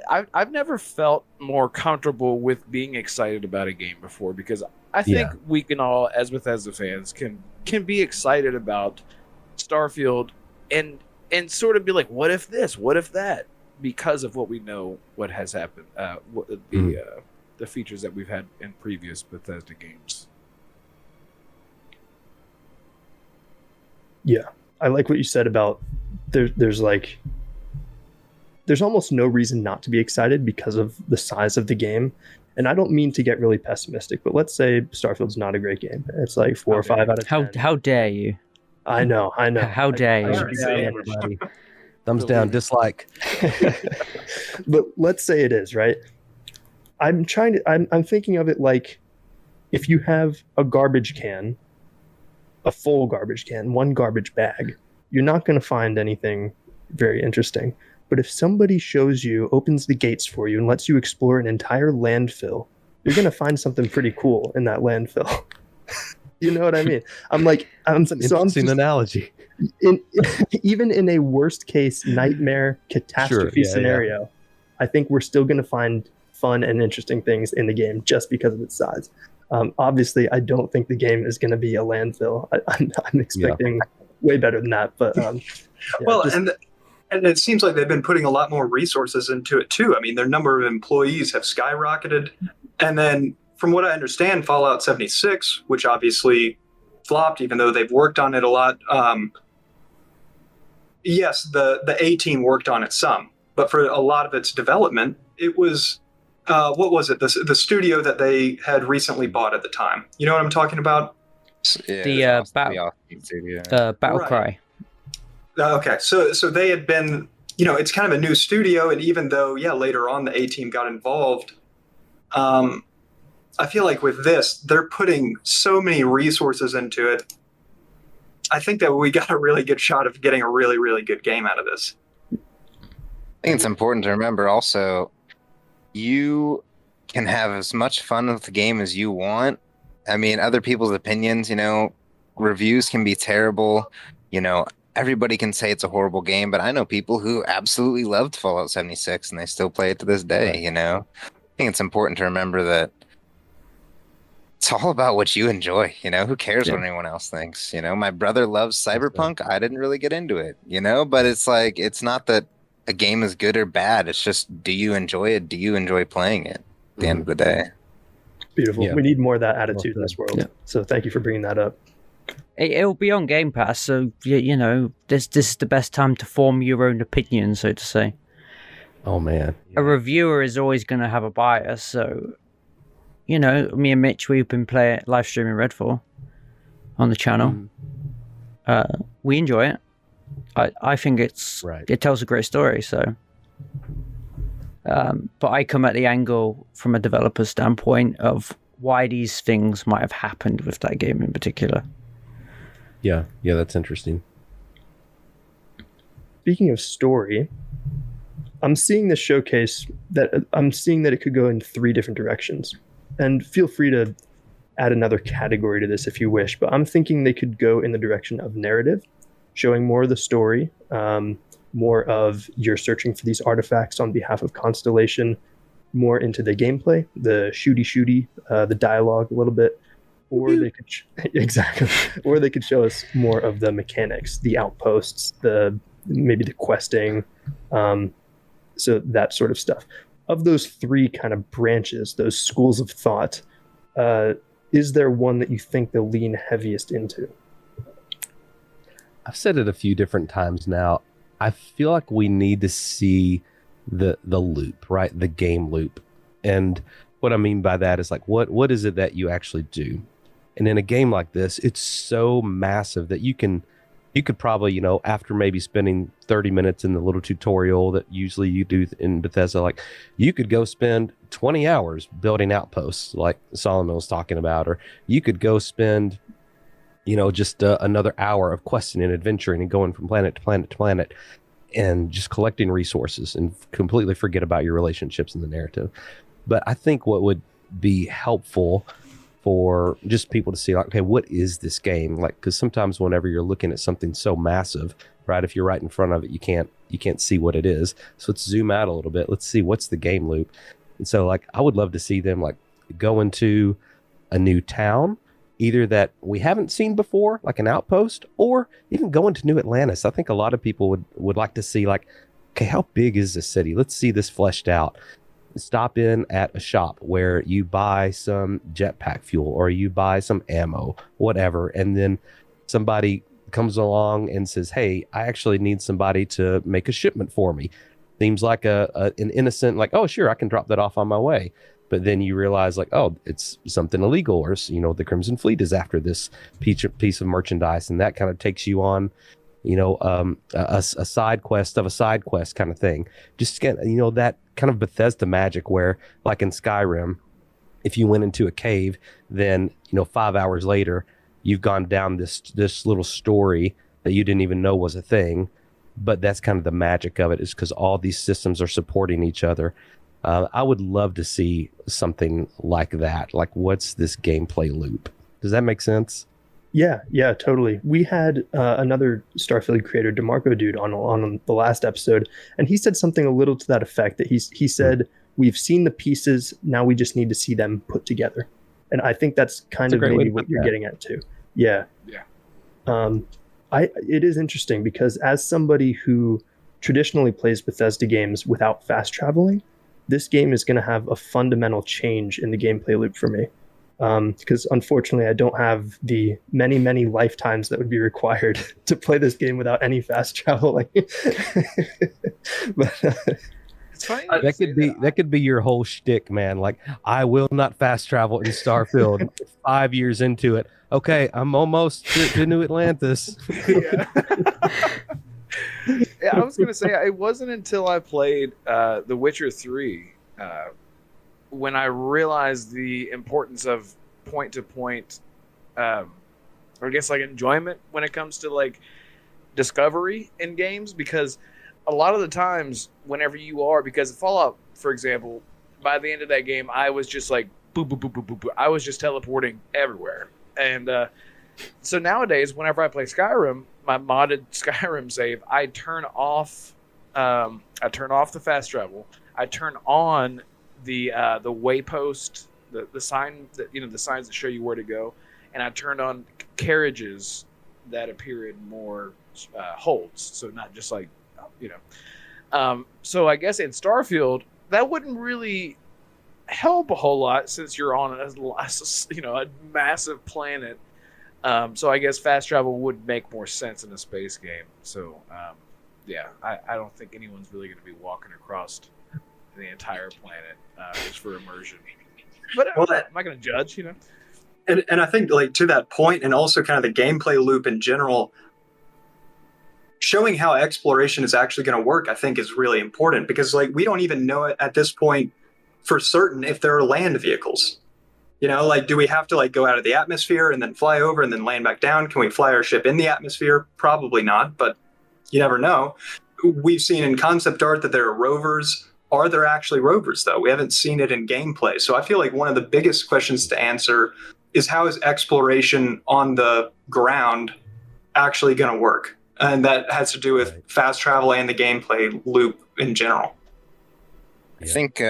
I've never felt more comfortable with being excited about a game before, because I think we can all, as Bethesda fans, can be excited about Starfield and sort of be like, what if this, what if that, because of what we know what has happened, the features that we've had in previous Bethesda games. Yeah, I like what you said about there's almost no reason not to be excited because of the size of the game. And I don't mean to get really pessimistic, but let's say Starfield's not a great game. It's like 4 or 5 out of 10. How dare you? I know. How dare you? should be saying everybody. Thumbs down, dislike. But let's say it is, right? I'm thinking of it like if you have a garbage can, a full garbage can, one garbage bag, you're not going to find anything very interesting. But if somebody shows you, opens the gates for you, and lets you explore an entire landfill, you're going to find something pretty cool in that landfill. You know what I mean? Interesting analogy. Even in a worst case nightmare catastrophe scenario, I think we're still going to find fun and interesting things in the game just because of its size. Obviously, I don't think the game is going to be a landfill. I'm expecting way better than that. But and it seems like they've been putting a lot more resources into it too. I mean, their number of employees have skyrocketed, and then from what I understand, Fallout 76, which obviously flopped, even though they've worked on it a lot. Yes, the A team worked on it some, but for a lot of its development, it was what was it? The studio that they had recently bought at the time. You know what I'm talking about? The Battle Cry. Okay, so they had been, it's kind of a new studio, and even though, later on the A team got involved, I feel like with this, they're putting so many resources into it I think that we got a really good shot of getting a really, really good game out of this. I think it's important to remember also, you can have as much fun with the game as you want. I mean, other people's opinions, reviews can be terrible. Everybody can say it's a horrible game, but I know people who absolutely loved Fallout 76 and they still play it to this day, I think it's important to remember that it's all about what you enjoy, who cares what anyone else thinks? My brother loves Cyberpunk. I didn't really get into it, but it's like, it's not that a game is good or bad. It's just, do you enjoy it? Do you enjoy playing it at the end of the day? Beautiful. Yeah. We need more of that attitude in this world. Yeah. So thank you for bringing that up. It'll be on Game Pass, so this is the best time to form your own opinion, so to say. Oh man, A reviewer is always going to have a bias, so me and Mitch, we've been live streaming Redfall on the channel. We enjoy it. I think it tells a great story. So, but I come at the angle from a developer standpoint of why these things might have happened with that game in particular. Yeah, that's interesting. Speaking of story, I'm seeing this showcase that it could go in 3 different directions. And feel free to add another category to this if you wish, but I'm thinking they could go in the direction of narrative, showing more of the story, more of you're searching for these artifacts on behalf of Constellation, more into the gameplay, the shooty, the dialogue a little bit, or they could or they could show us more of the mechanics, the outposts, maybe the questing, so that sort of stuff. Of those 3 kind of branches, those schools of thought, is there one that you think they'll lean heaviest into? I've said it a few different times now. I feel like we need to see the loop, right? The game loop. And what I mean by that is like, what is it that you actually do? And in a game like this, it's so massive that you could probably, after maybe spending 30 minutes in the little tutorial that usually you do in Bethesda, like you could go spend 20 hours building outposts like Solomon was talking about, or you could go spend, just another hour of questing and adventuring and going from planet to planet to planet and just collecting resources and completely forget about your relationships in the narrative. But I think what would be helpful for just people to see, like, okay, what is this game like? Because sometimes whenever you're looking at something so massive, right, if you're right in front of it, you can't see what it is. So let's zoom out a little bit. Let's see what's the game loop. And so like I would love to see them like go into a new town, either that we haven't seen before, like an outpost, or even go into New Atlantis. I think a lot of people would like to see, like, okay, how big is this city? Let's see this fleshed out. Stop in at a shop where you buy some jetpack fuel or you buy some ammo, whatever, and then somebody comes along and says, hey, I actually need somebody to make a shipment for me. Seems like an innocent, like, oh sure, I can drop that off on my way. But then you realize, like, oh, it's something illegal, or the Crimson Fleet is after this piece of merchandise, and that kind of takes you on a side quest of a side quest kind of thing. Just get, that kind of Bethesda magic where, like in Skyrim, if you went into a cave, then, 5 hours later, you've gone down this little story that you didn't even know was a thing. But that's kind of the magic of it, is because all these systems are supporting each other. I would love to see something like that. Like, what's this gameplay loop? Does that make sense? Yeah, totally. We had another Starfield creator, DeMarco dude, on the last episode, and he said something a little to that effect. That he said, we've seen the pieces, now we just need to see them put together. And I think that's kind of maybe what you're getting at too. Yeah. It is interesting because as somebody who traditionally plays Bethesda games without fast traveling, this game is going to have a fundamental change in the gameplay loop for me. Because unfortunately, I don't have the many, many lifetimes that would be required to play this game without any fast traveling. But it's funny that could be your whole shtick, man. Like, I will not fast travel in Starfield. 5 years into it, okay, I'm almost to New Atlantis. Yeah, I was gonna say it wasn't until I played The Witcher 3. When I realized the importance of point-to-point or I guess like enjoyment when it comes to like discovery in games, because a lot of the times whenever you are, because Fallout, for example, by the end of that game, I was just like boop, boop, boop, boop, boop, boop. I was just teleporting everywhere. And so nowadays, whenever I play Skyrim, my modded Skyrim save, I turn off the fast travel. I turn on the waypost, the sign that the signs that show you where to go, and I turned on carriages that appear in more holds, so not just like so I guess in Starfield that wouldn't really help a whole lot since you're on a massive planet. So I guess fast travel would make more sense in a space game. So I don't think anyone's really going to be walking across the entire planet just for immersion. But I'm not going to judge, And I think, like, to that point, and also kind of the gameplay loop in general, showing how exploration is actually going to work, I think, is really important, because, like, we don't even know it at this point for certain if there are land vehicles. Like, do we have to, like, go out of the atmosphere and then fly over and then land back down? Can we fly our ship in the atmosphere? Probably not, but you never know. We've seen in concept art that there are rovers. Are there actually rovers, though? We haven't seen it in gameplay. So I feel like one of the biggest questions to answer is, how is exploration on the ground actually going to work? And that has to do with fast travel and the gameplay loop in general. I think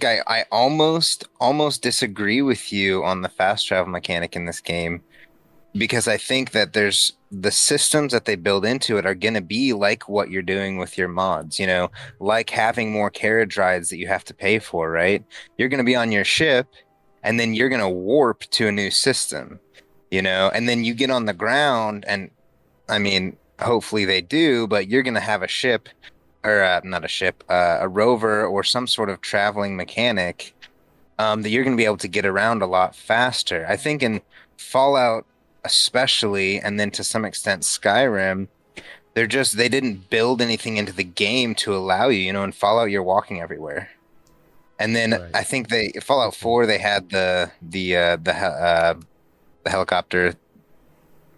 I almost disagree with you on the fast travel mechanic in this game, because I think that there's the systems that they build into it are going to be like what you're doing with your mods, like having more carriage rides that you have to pay for, right? You're going to be on your ship and then you're going to warp to a new system, and then you get on the ground, and I mean, hopefully they do, but you're going to have a ship, or not a ship, a rover or some sort of traveling mechanic that you're going to be able to get around a lot faster. I think in Fallout especially, and then to some extent Skyrim, they didn't build anything into the game to allow you, in Fallout you're walking everywhere. And then I think Fallout 4, they had the helicopter.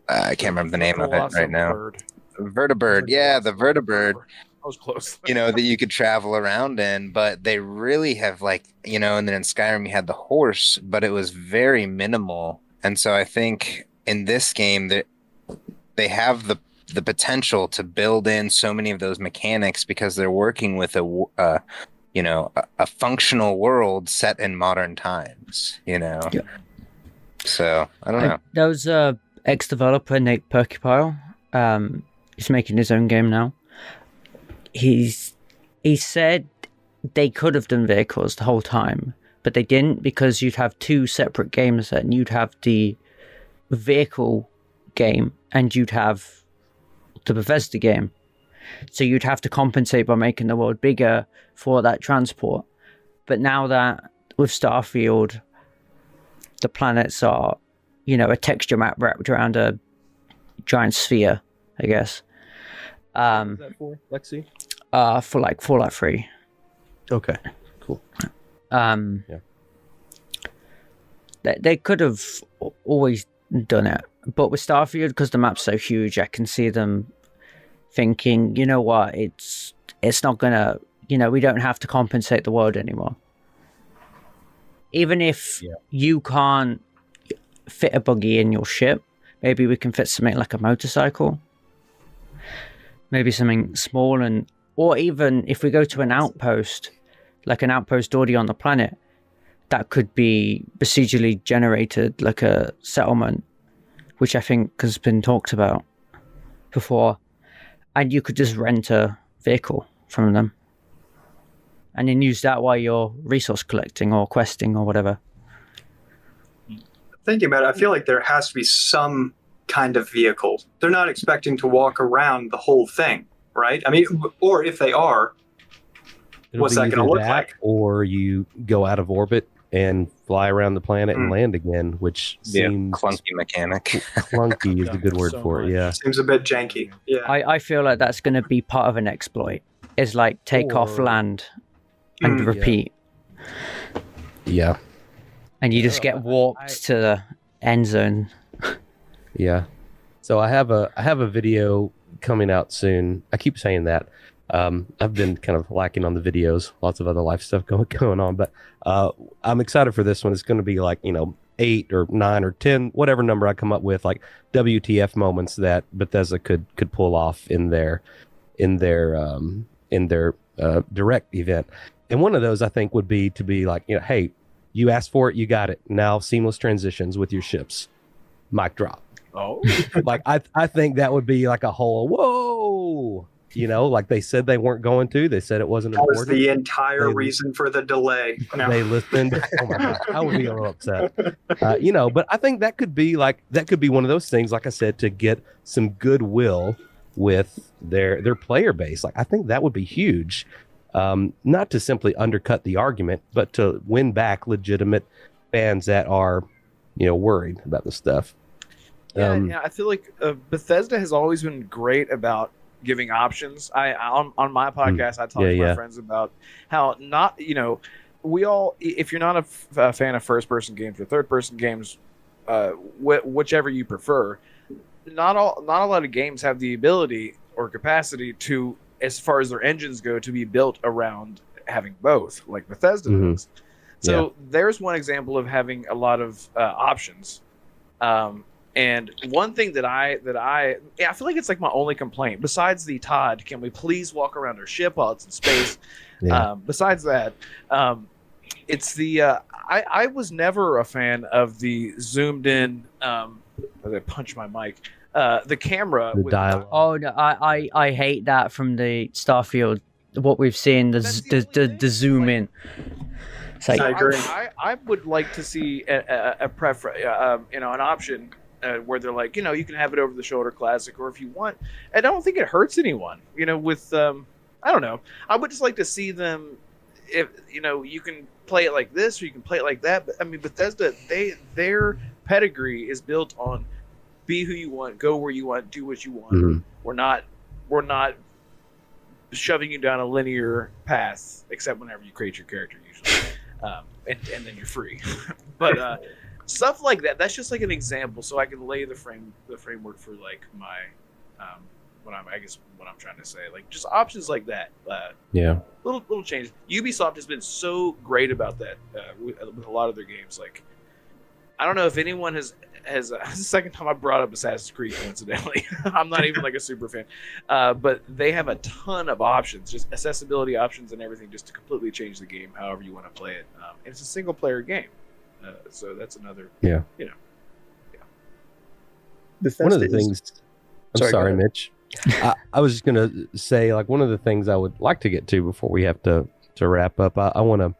I can't remember the name of it right now. Vertibird. Yeah, the Vertibird. I was close. That you could travel around in, but they really have and then in Skyrim you had the horse, but it was very minimal. And so I think in this game that they have the potential to build in so many of those mechanics, because they're working with a functional world set in modern times, Yeah. So I don't know. There was ex-developer Nate Perkypile. He's making his own game now. He said they could have done vehicles the whole time, but they didn't, because you'd have two separate games then. You'd have the vehicle game and you'd have the Bethesda game. So you'd have to compensate by making the world bigger for that transport. But now that with Starfield, the planets are, a texture map wrapped around a giant sphere, I guess. What is that for, Lexi? For like Fallout 3. Okay, cool. They could have always done it, but with Starfield, because the map's so huge, I can see them thinking, you know what, it's not gonna, we don't have to compensate the world anymore. Even if you can't fit a buggy in your ship, maybe we can fit something like a motorcycle, maybe something small, or even if we go to an outpost, like an outpost already on the planet, that could be procedurally generated like a settlement, which I think has been talked about before, and you could just rent a vehicle from them and then use that while you're resource collecting or questing or whatever. Thinking about it, I feel like there has to be some kind of vehicle. They're not expecting to walk around the whole thing, right? I mean, or if they are, what's that going to look like? Or you go out of orbit and fly around the planet and land again, which seems clunky mechanic. Clunky is a good word for it. Yeah, seems a bit janky. Yeah, I feel like that's going to be part of an exploit. Is like take off, land, and repeat. Yeah, and you just get warped to the end zone. Yeah. So I have a video coming out soon. I keep saying that. I've been kind of lacking on the videos. Lots of other life stuff going on, but I'm excited for this one. It's going to be like 8 or 9 or 10, whatever number I come up with, like WTF moments that Bethesda could pull off in their direct event. And one of those I think would be to be like, hey, you asked for it, you got it. Now seamless transitions with your ships. Mic drop. Oh, Like I think that would be like a whole whoa. Like they said they weren't going to. They said it wasn't That was important. the entire reason for the delay. No. They listened. Oh my gosh, I would be a little upset. But I think that could be one of those things, like I said, to get some goodwill with their player base. Like I think that would be huge. Not to simply undercut the argument, but to win back legitimate fans that are, worried about the stuff. Yeah, I feel like Bethesda has always been great about giving options. On my podcast, I talk to my friends about how we all, if you're not a fan of first-person games or third-person games, whichever you prefer, not a lot of games have the ability or capacity to, as far as their engines go, to be built around having both, like Bethesda does. So there's one example of having a lot of options. And one thing that I feel like it's like my only complaint, besides the Todd, can we please walk around our ship while it's in space? Besides that, it's the I was never a fan of the zoomed in. I punch my mic. The camera. The dialogue. Oh no, I hate that from the Starfield. What we've seen, the zoom in. It's like, I agree. I would like to see a an option where they're like, you can have it over the shoulder classic, or if you want, I don't think it hurts anyone. With I don't know. I would just like to see them. If you can play it like this or you can play it like that. But I mean, Bethesda, their pedigree is built on be who you want, go where you want, do what you want. Mm-hmm. We're not shoving you down a linear path, except whenever you create your character, usually, and then you're free. But stuff like that. That's just like an example, so I can lay the framework for like my what I'm trying to say, like just options like that. Little changes. Ubisoft has been so great about that with a lot of their games. Like, I don't know if anyone has this is the second time I brought up Assassin's Creed, coincidentally. I'm not even like a super fan, but they have a ton of options, just accessibility options and everything, just to completely change the game however you want to play it. And it's a single player game, so that's another. Bethesda One of the things. I'm sorry, go ahead. Mitch. I was just gonna say, like, one of the things I would like to get to before we have to wrap up. I want to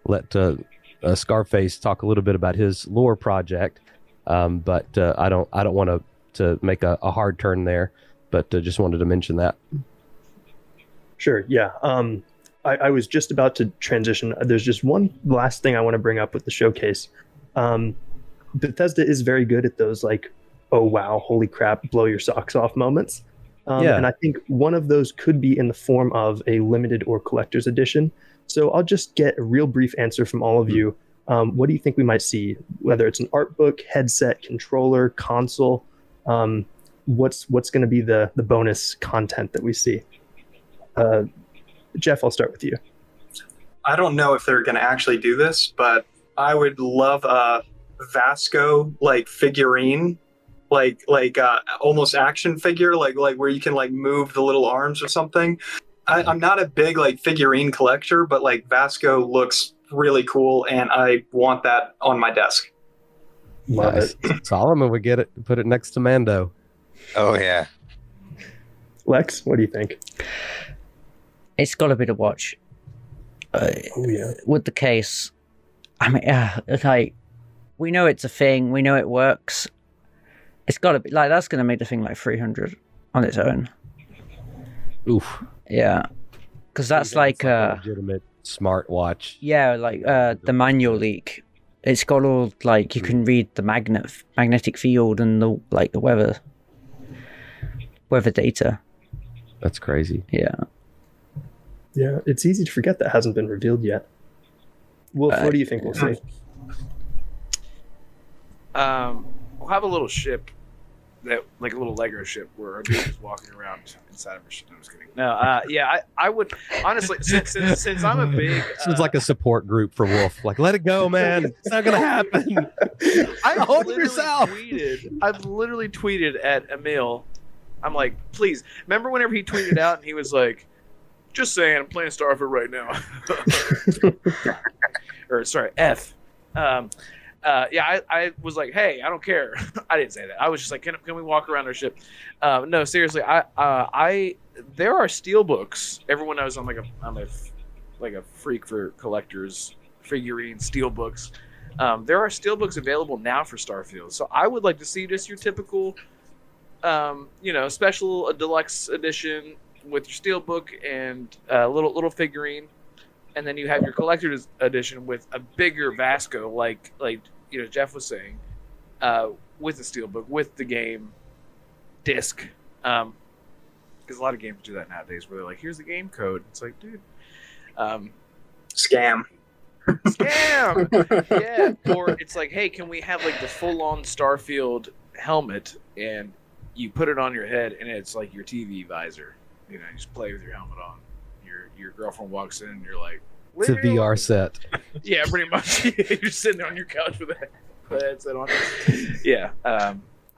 let Scarface talk a little bit about his lore project, but I don't want to make a hard turn there, but just wanted to mention that. Sure. Yeah. I was just about to transition. There's just one last thing I want to bring up with the showcase. Bethesda is very good at those, like, oh wow, holy crap, blow your socks off moments. And I think one of those could be in the form of a limited or collector's edition. So I'll just get a real brief answer from all of you. What do you think we might see? Whether it's an art book, headset, controller, console, what's going to be the bonus content that we see? Jeff, I'll start with you. I don't know if they're going to actually do this, but I would love a Vasco like figurine, like almost action figure, like where you can like move the little arms or something. I'm not a big like figurine collector, but like Vasco looks really cool, and I want that on my desk. Love it. Solomon would get it, put it next to Mando. Oh yeah. Lex, what do you think? it's got to be to watch. With the case, I mean, it's like, we know it's a thing, we know it works. It's got to be like, that's going to make the thing like 300 on its own. Oof. Yeah, because that's like a legitimate smartwatch. Yeah, like the manual leak. It's got all like you can read the magnetic field and the like the weather data. That's crazy. Yeah. Yeah, it's easy to forget that hasn't been revealed yet. Wolf, what do you think we'll see? We'll have a little ship that like a little Lego ship where our dude is walking around inside of a ship. No, I'm just kidding. No, I would honestly since I'm a big So it's like a support group for Wolf. Like, let it go, man. It's not gonna happen. I've literally tweeted at Emil. I'm like, please. Remember whenever he tweeted out and he was like, "Just saying, I'm playing Starfield right now." Or sorry, F. I was like, hey, I don't care. I didn't say that. I was just like, can we walk around our ship? No, seriously, there are steel books. Everyone knows I'm a freak for collectors, figurines, steel books. There are steel books available now for Starfield. So I would like to see just your typical, special deluxe edition with your steel book and a little figurine. And then you have your collector's edition with a bigger Vasco, like Jeff was saying, with the steelbook, with the game disc. Because a lot of games do that nowadays, where they're like, "Here's the game code." It's like, dude, Scam. Yeah. Or it's like, hey, can we have like the full-on Starfield helmet, and you put it on your head, and it's like your TV visor. You just play with your helmet on. Your girlfriend walks in and you're like, it's a VR set. Yeah, pretty much. You're sitting there on your couch with a headset on. Yeah. I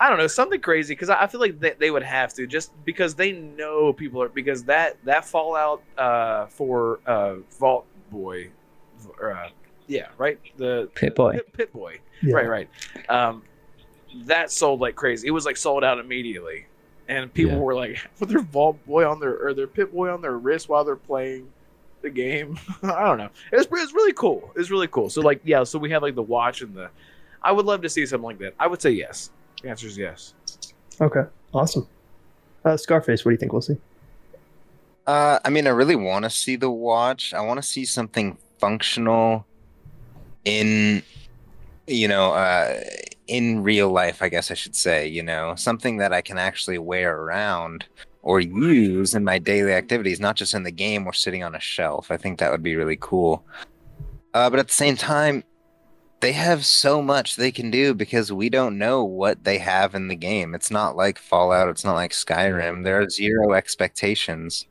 don't know, something crazy, because I feel like they would have to, just because they know people are, because that Fallout for Vault Boy, right? The Pit Boy. Pit Boy. Yeah. Right. That sold like crazy. It was like sold out immediately. And people were like, with their Vault Boy on their Pit Boy on their wrist while they're playing the game. I don't know. It's really cool. It's really cool. So like, yeah. So we have like the watch and I would love to see something like that. I would say yes. The answer is yes. Okay, awesome. Scarface, what do you think we'll see? I really want to see the watch. I want to see something functional in real life, I guess I should say, something that I can actually wear around or use in my daily activities, not just in the game or sitting on a shelf. I think that would be really cool. But at the same time, they have so much they can do because we don't know what they have in the game. It's not like Fallout. It's not like Skyrim. There are zero expectations.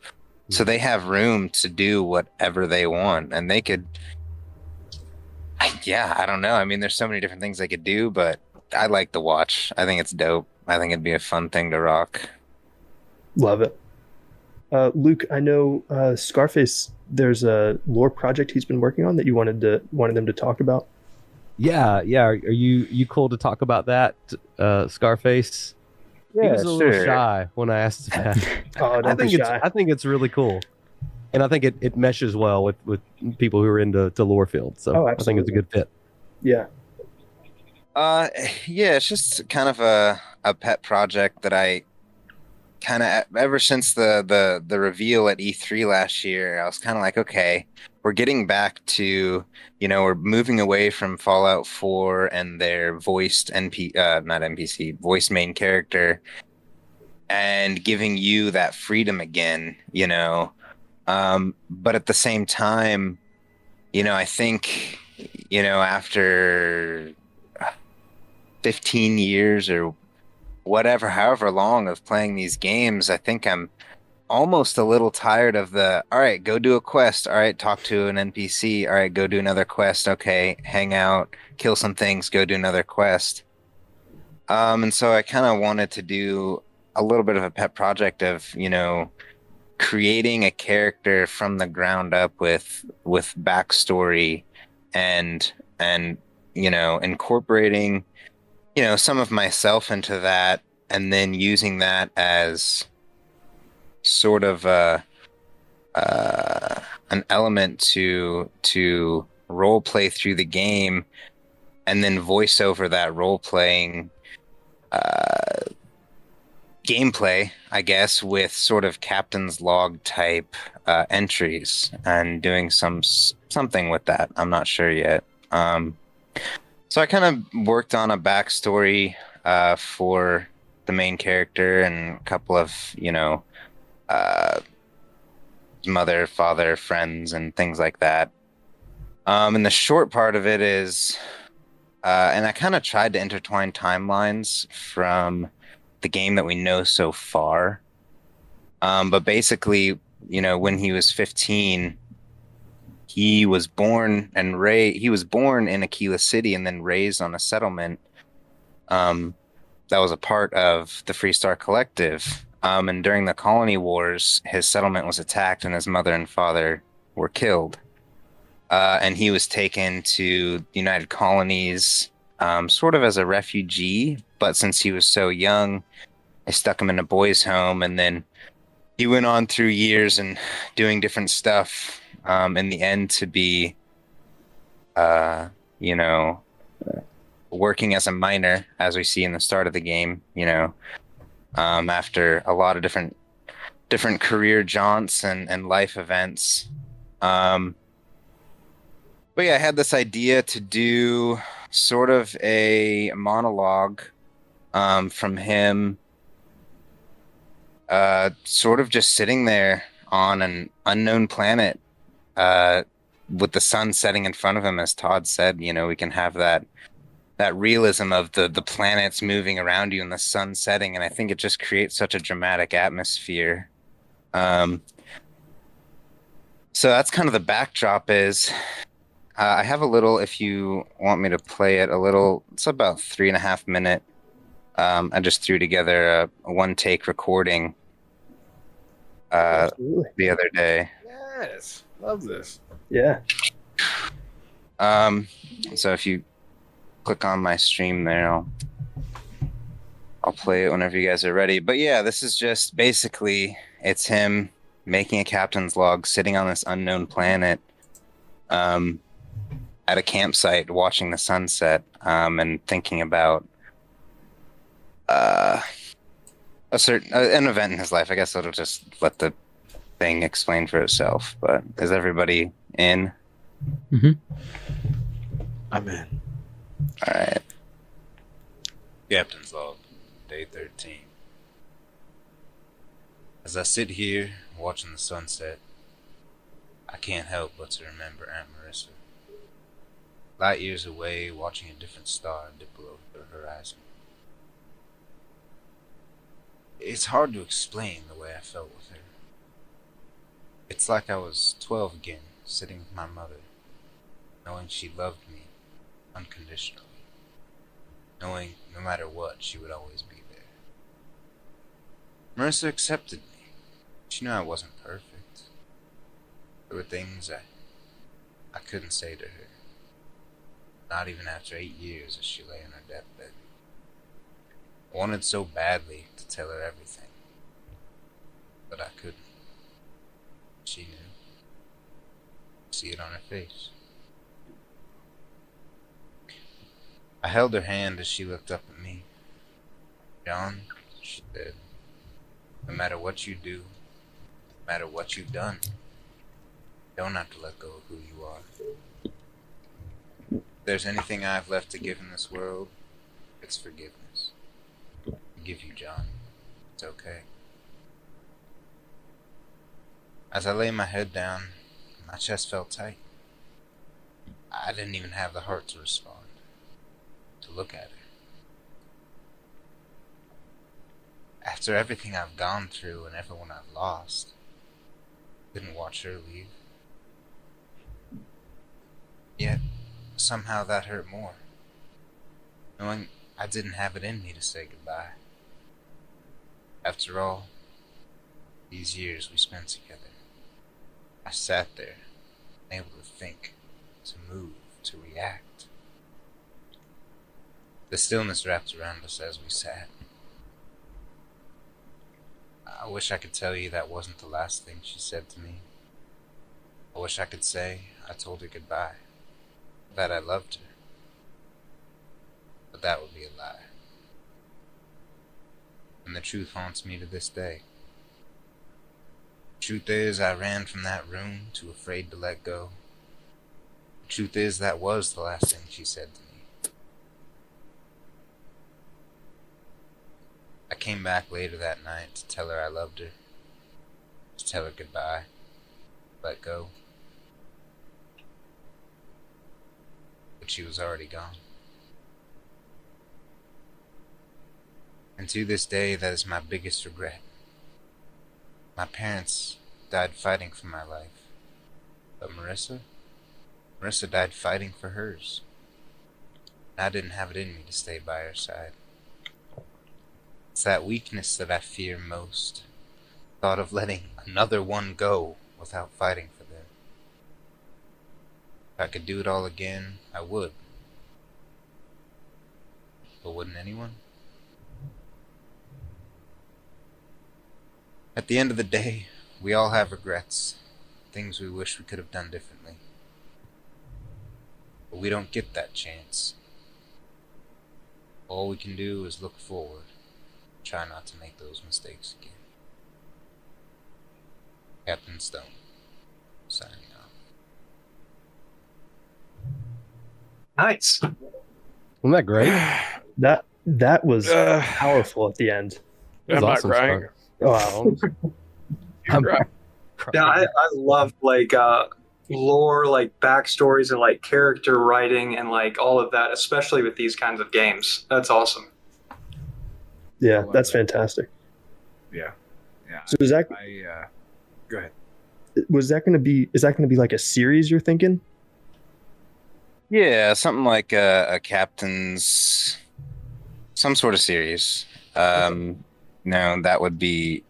So they have room to do whatever they want. And they could... Yeah, I don't know. I mean, there's so many different things they could do, but I like the watch. I think it's dope. I think it'd be a fun thing to rock. Love it. Luke, I know Scarface, there's a lore project he's been working on that you wanted them to talk about. Yeah. Are you cool to talk about that, Scarface? Yeah, he was a little sure. shy when I asked about it. Oh, don't be shy. I think it's really cool. And I think it meshes well with people who are into Lorefield. So I think it's a good fit. Yeah. Yeah, it's just kind of a pet project that I kind of, ever since the reveal at E3 last year, I was kind of like, okay, we're getting back to, we're moving away from Fallout 4 and their voiced voiced main character, and giving you that freedom again, but at the same time, I think, after 15 years or whatever, however long of playing these games, I think I'm almost a little tired of all right, go do a quest. All right, talk to an NPC. All right, go do another quest. Okay, hang out, kill some things, go do another quest. And so I kind of wanted to do a little bit of a pet project of, creating a character from the ground up with backstory and incorporating some of myself into that, and then using that as sort of an element to role play through the game, and then voice over that role playing gameplay, I guess, with sort of captain's log type entries, and doing something with that. I'm not sure yet. So I kind of worked on a backstory for the main character and a couple of, mother, father, friends, and things like that. And the short part of it is, and I kind of tried to intertwine timelines from the game that we know so far. But basically, when he was 15, he was born in Aquila City and then raised on a settlement that was a part of the Free Star Collective. And during the colony wars, his settlement was attacked and his mother and father were killed. And he was taken to the United Colonies, sort of as a refugee. But since he was so young, they stuck him in a boys' home. And then he went on through years and doing different stuff, in the end to be, working as a miner, as we see in the start of the game, after a lot of different career jaunts and life events. But yeah, I had this idea to do sort of a monologue from him, sort of just sitting there on an unknown planet with the sun setting in front of him. As Todd said, we can have that realism of the planets moving around you and the sun setting, and I think it just creates such a dramatic atmosphere. So that's kind of the backdrop is... I have a little, if you want me to play it, it's about 3.5 minute. I just threw together a one-take recording the other day. Yes, love this. Yeah. So if you click on my stream there, I'll play it whenever you guys are ready. But yeah, this is just basically, it's him making a captain's log, sitting on this unknown planet, at a campsite, watching the sunset, and thinking about an event in his life. I guess it'll just let the thing explain for itself. But is everybody in? Mm-hmm. I'm in. All right. Captain's log, day 13. As I sit here watching the sunset, I can't help but to remember Aunt Marissa. Light years away, watching a different star dip below the horizon. It's hard to explain the way I felt with her. It's like I was 12 again, sitting with my mother, knowing she loved me unconditionally, knowing no matter what, she would always be there. Marissa accepted me. She knew I wasn't perfect. There were things I couldn't say to her. Not even after 8 years as she lay on her deathbed. I wanted so badly to tell her everything, but I couldn't. She knew. See it on her face. I held her hand as she looked up at me. "John," she said, "no matter what you do, no matter what you've done, you don't have to let go of who you are. If there's anything I've left to give in this world, it's forgiveness. I give you, John. It's okay." As I lay my head down, my chest felt tight. I didn't even have the heart to respond, to look at her. After everything I've gone through and everyone I've lost, I couldn't watch her leave. Yet, somehow that hurt more, knowing I didn't have it in me to say goodbye. After all, these years we spent together, I sat there, unable to think, to move, to react. The stillness wrapped around us as we sat. I wish I could tell you that wasn't the last thing she said to me. I wish I could say I told her goodbye, that I loved her. But that would be a lie. And the truth haunts me to this day. The truth is, I ran from that room, too afraid to let go. The truth is, that was the last thing she said to me. I came back later that night to tell her I loved her, to tell her goodbye, let go. But she was already gone. And to this day, that is my biggest regret. My parents died fighting for my life. But Marissa died fighting for hers. And I didn't have it in me to stay by her side. It's that weakness that I fear most. Thought of letting another one go without fighting for them. If I could do it all again, I would. But wouldn't anyone? At the end of the day, we all have regrets. Things we wish we could have done differently. But we don't get that chance. All we can do is look forward. Try not to make those mistakes again. Captain Stone, signing off. Nice. Wasn't that great? That was powerful at the end. That was I'm not awesome, crying. Wow. I'm Yeah, I love like lore, like backstories, and like character writing, and like all of that, especially with these kinds of games. That's awesome. Yeah, love that's that. fantastic. Yeah. Yeah. So is that Go ahead. is that going to be like a series you're thinking? Yeah, something like a captain's, some sort of series. No, that would be,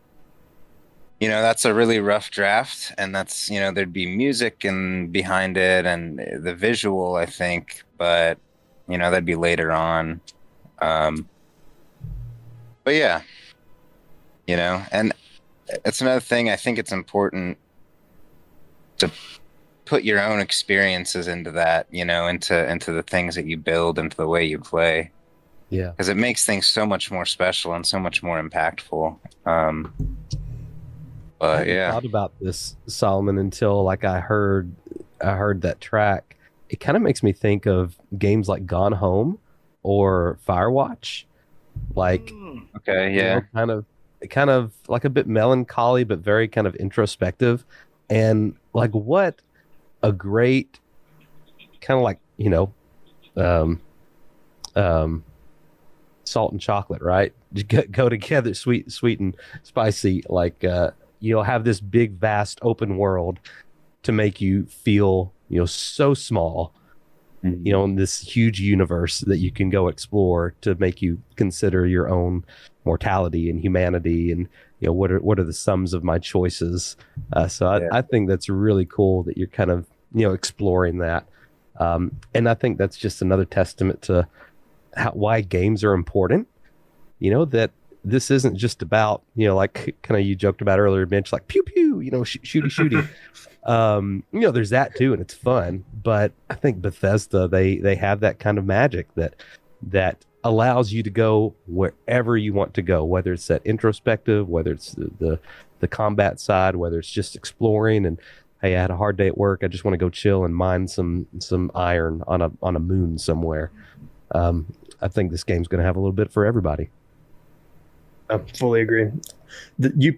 that's a really rough draft, and that's, there'd be music and behind it and the visual, I think, but that'd be later on. But yeah, and it's another thing. I think it's important to put your own experiences into that, into the things that you build, into the way you play. Yeah. Because it makes things so much more special and so much more impactful. I But hadn't yeah, thought about this, Solomon, until like I heard that track. It kind of makes me think of games like Gone Home or Firewatch. Like, okay, yeah, kind of like a bit melancholy, but very kind of introspective. And like, what a great kind of like, salt and chocolate, right? Go together, sweet and spicy. Like, you'll have this big, vast, open world to make you feel, so small, in this huge universe that you can go explore, to make you consider your own mortality and humanity, and what are the sums of my choices. I think that's really cool that you're kind of exploring that, and I think that's just another testament to why games are important. That this isn't just about like kind of you joked about earlier, Mitch, like pew pew, shooty. There's that too, and it's fun. But I think Bethesda, they have that kind of magic that allows you to go wherever you want to go, whether it's that introspective, whether it's the combat side, whether it's just exploring and, hey, I had a hard day at work, I just want to go chill and mine some iron on a moon somewhere. I think this game's going to have a little bit for everybody. I fully agree. You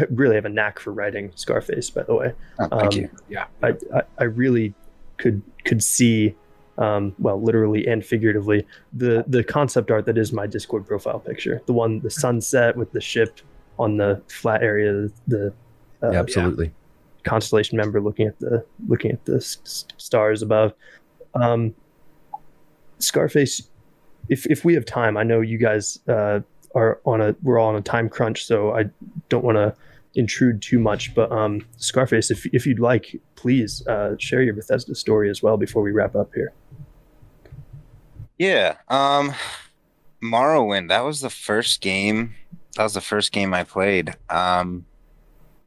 really have a knack for writing, Scarface, by the way. oh, thank you. Yeah. I really could see, literally and figuratively, the concept art that is my Discord profile picture. The sunset with the ship on the flat area, Absolutely. constellation member looking at the stars above. Scarface, if we have time, I know you guys we're all on a time crunch, so I don't want to intrude too much, but Scarface, if you'd like, please share your Bethesda story as well before we wrap up here. Yeah, Morrowind, that was the first game I played, and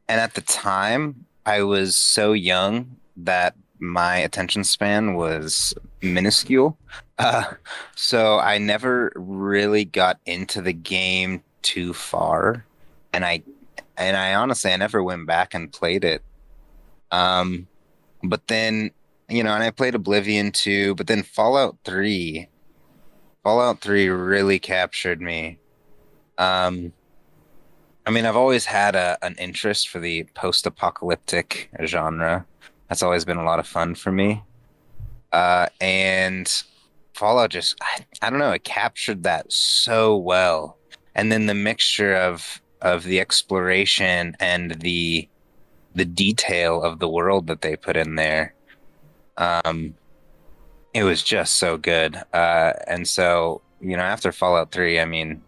at the time I was so young that my attention span was minuscule, so I never really got into the game too far, and I honestly, I never went back and played it. But then, and I played Oblivion too, but then Fallout 3 really captured me. I've always had an interest for the post-apocalyptic genre. That's always been a lot of fun for me. And Fallout just, I don't know, it captured that so well. and then the mixture of the exploration and the detail of the world that they put in there. It was just so good. And so, after Fallout 3, I mean,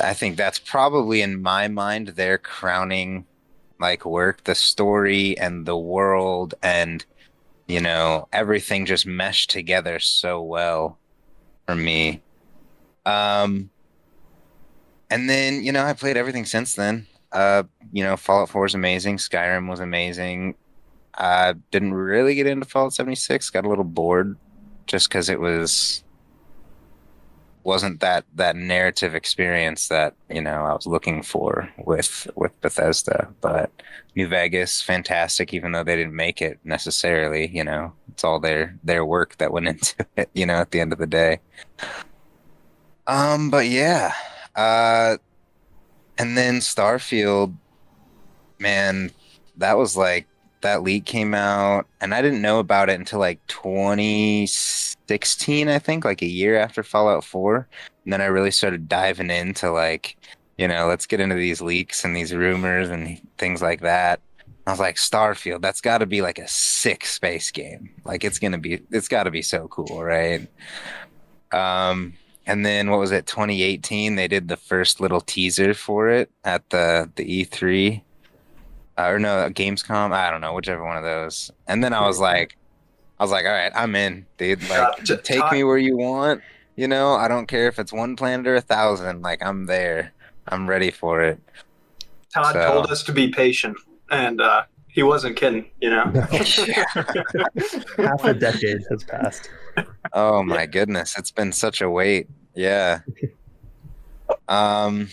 I think that's probably in my mind their crowning work, the story and the world and everything just meshed together so well for me. And then I played everything since then. Fallout 4 was amazing, Skyrim was amazing. I didn't really get into Fallout 76, got a little bored just because it wasn't that narrative experience that I was looking for with Bethesda. But New Vegas, fantastic, even though they didn't make it necessarily. It's all their work that went into it. At the end of the day. But yeah, and then Starfield, man, that was that leak came out, and I didn't know about it until 2016, I think, a year after Fallout 4. And then I really started diving into let's get into these leaks and these rumors and things like that. I was like, Starfield, that's got to be a sick space game. It's got to be so cool, right? And then what was it, 2018? They did the first little teaser for it at the E3. Or no, Gamescom. I don't know, whichever one of those. And then I was like, all right, I'm in, dude. Take me where you want. I don't care if it's one planet or 1,000. I'm there. I'm ready for it. Todd told us to be patient, and he wasn't kidding. Half a decade has passed. Oh my goodness, it's been such a wait. Yeah. I'm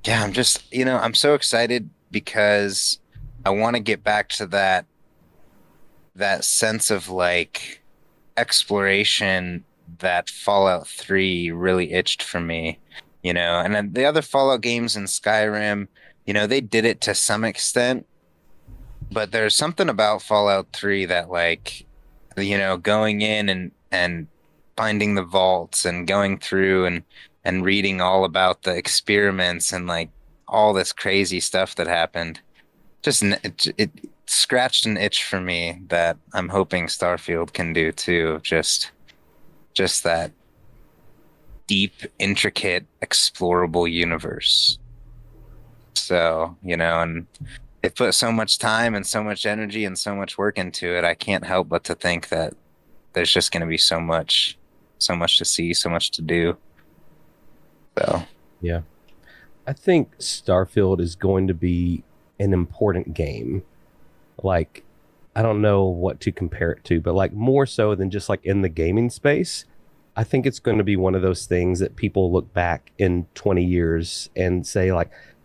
just, I'm so excited because I want to get back to that sense of exploration that Fallout 3 really itched for me, and then the other Fallout games in Skyrim, they did it to some extent, but there's something about Fallout 3 that going in and finding the vaults and going through and reading all about the experiments and all this crazy stuff that happened. Just it scratched an itch for me that I'm hoping Starfield can do too. Just that deep, intricate, explorable universe. So, and they put so much time and so much energy and so much work into it. I can't help but to think that there's just going to be so much to see, so much to do. So, yeah. I think Starfield is going to be an important game. I don't know what to compare it to, but more so than just in the gaming space. I think it's going to be one of those things that people look back in 20 years and say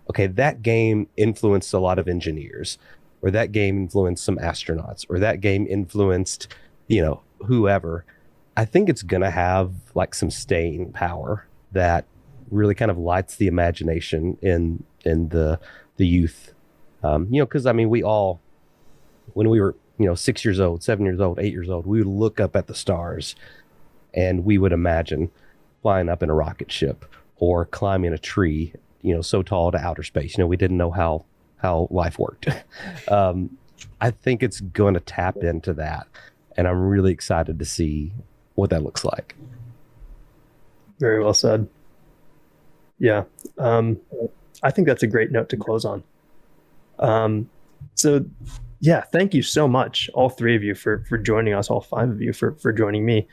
okay, that game influenced a lot of engineers, or that game influenced some astronauts, or that game influenced, whoever. I think it's going to have like some staying power that really kind of lights the imagination in the youth. Because I mean, we all, when we were 6 years old, 7 years old, 8 years old, we would look up at the stars and we would imagine flying up in a rocket ship or climbing a tree, so tall to outer space. We didn't know how life worked. I think it's going to tap into that, and I'm really excited to see what that looks like. Very well said. Yeah. I think that's a great note to close on. So yeah, thank you so much, all three of you, for joining us, all five of you for joining me.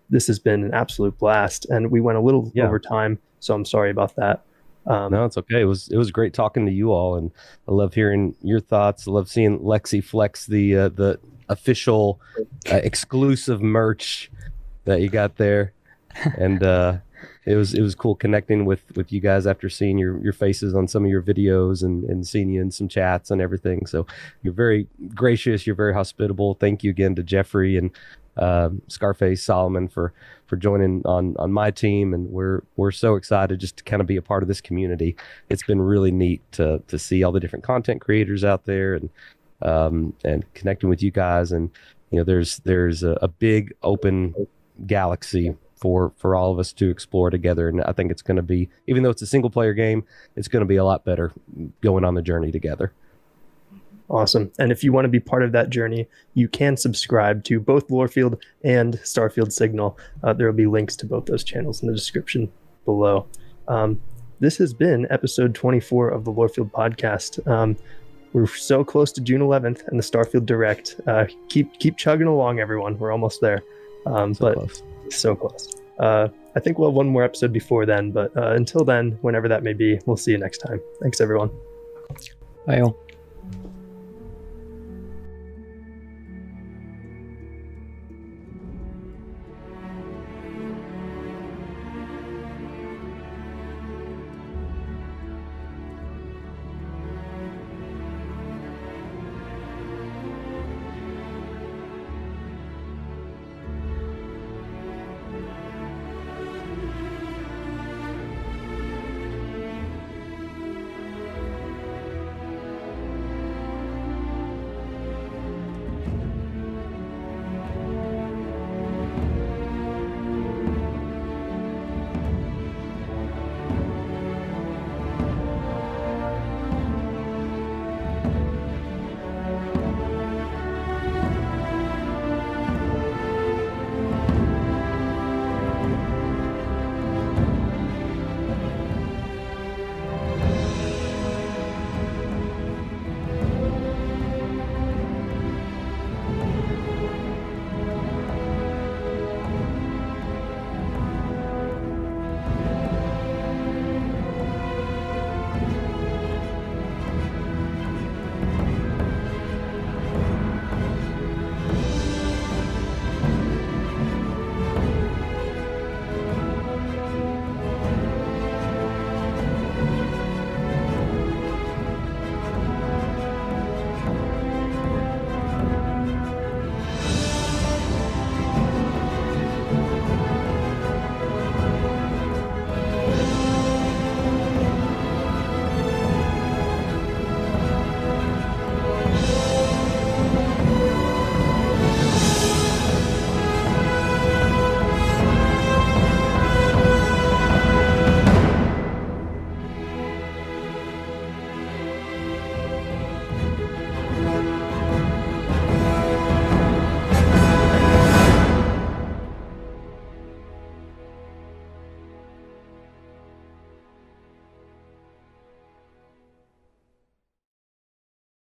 This has been an absolute blast, and we went a little over time, so I'm sorry about that. No, it's okay. It was great talking to you all, and I love hearing your thoughts. I love seeing Lexi flex the official exclusive merch that you got there, and it was cool connecting with you guys after seeing your faces on some of your videos and seeing you in some chats and everything. So you're very gracious. You're very hospitable. Thank you again to Jeffrey and Scarface, Solomon for joining on my team, and we're so excited just to kind of be a part of this community. It's been really neat to see all the different content creators out there and connecting with you guys. And there's a big open galaxy for all of us to explore together. And I think it's going to be, even though it's a single player game, it's going to be a lot better going on the journey together. Awesome. And if you want to be part of that journey, you can subscribe to both Lorefield and Starfield Signal. There will be links to both those channels in the description below. This has been episode 24 of the Lorefield Podcast. We're so close to June 11th and the Starfield Direct. Keep chugging along, everyone. We're almost there. Close. So close. I think we'll have one more episode before then, but until then, whenever that may be, we'll see you next time. Thanks, everyone. Bye all.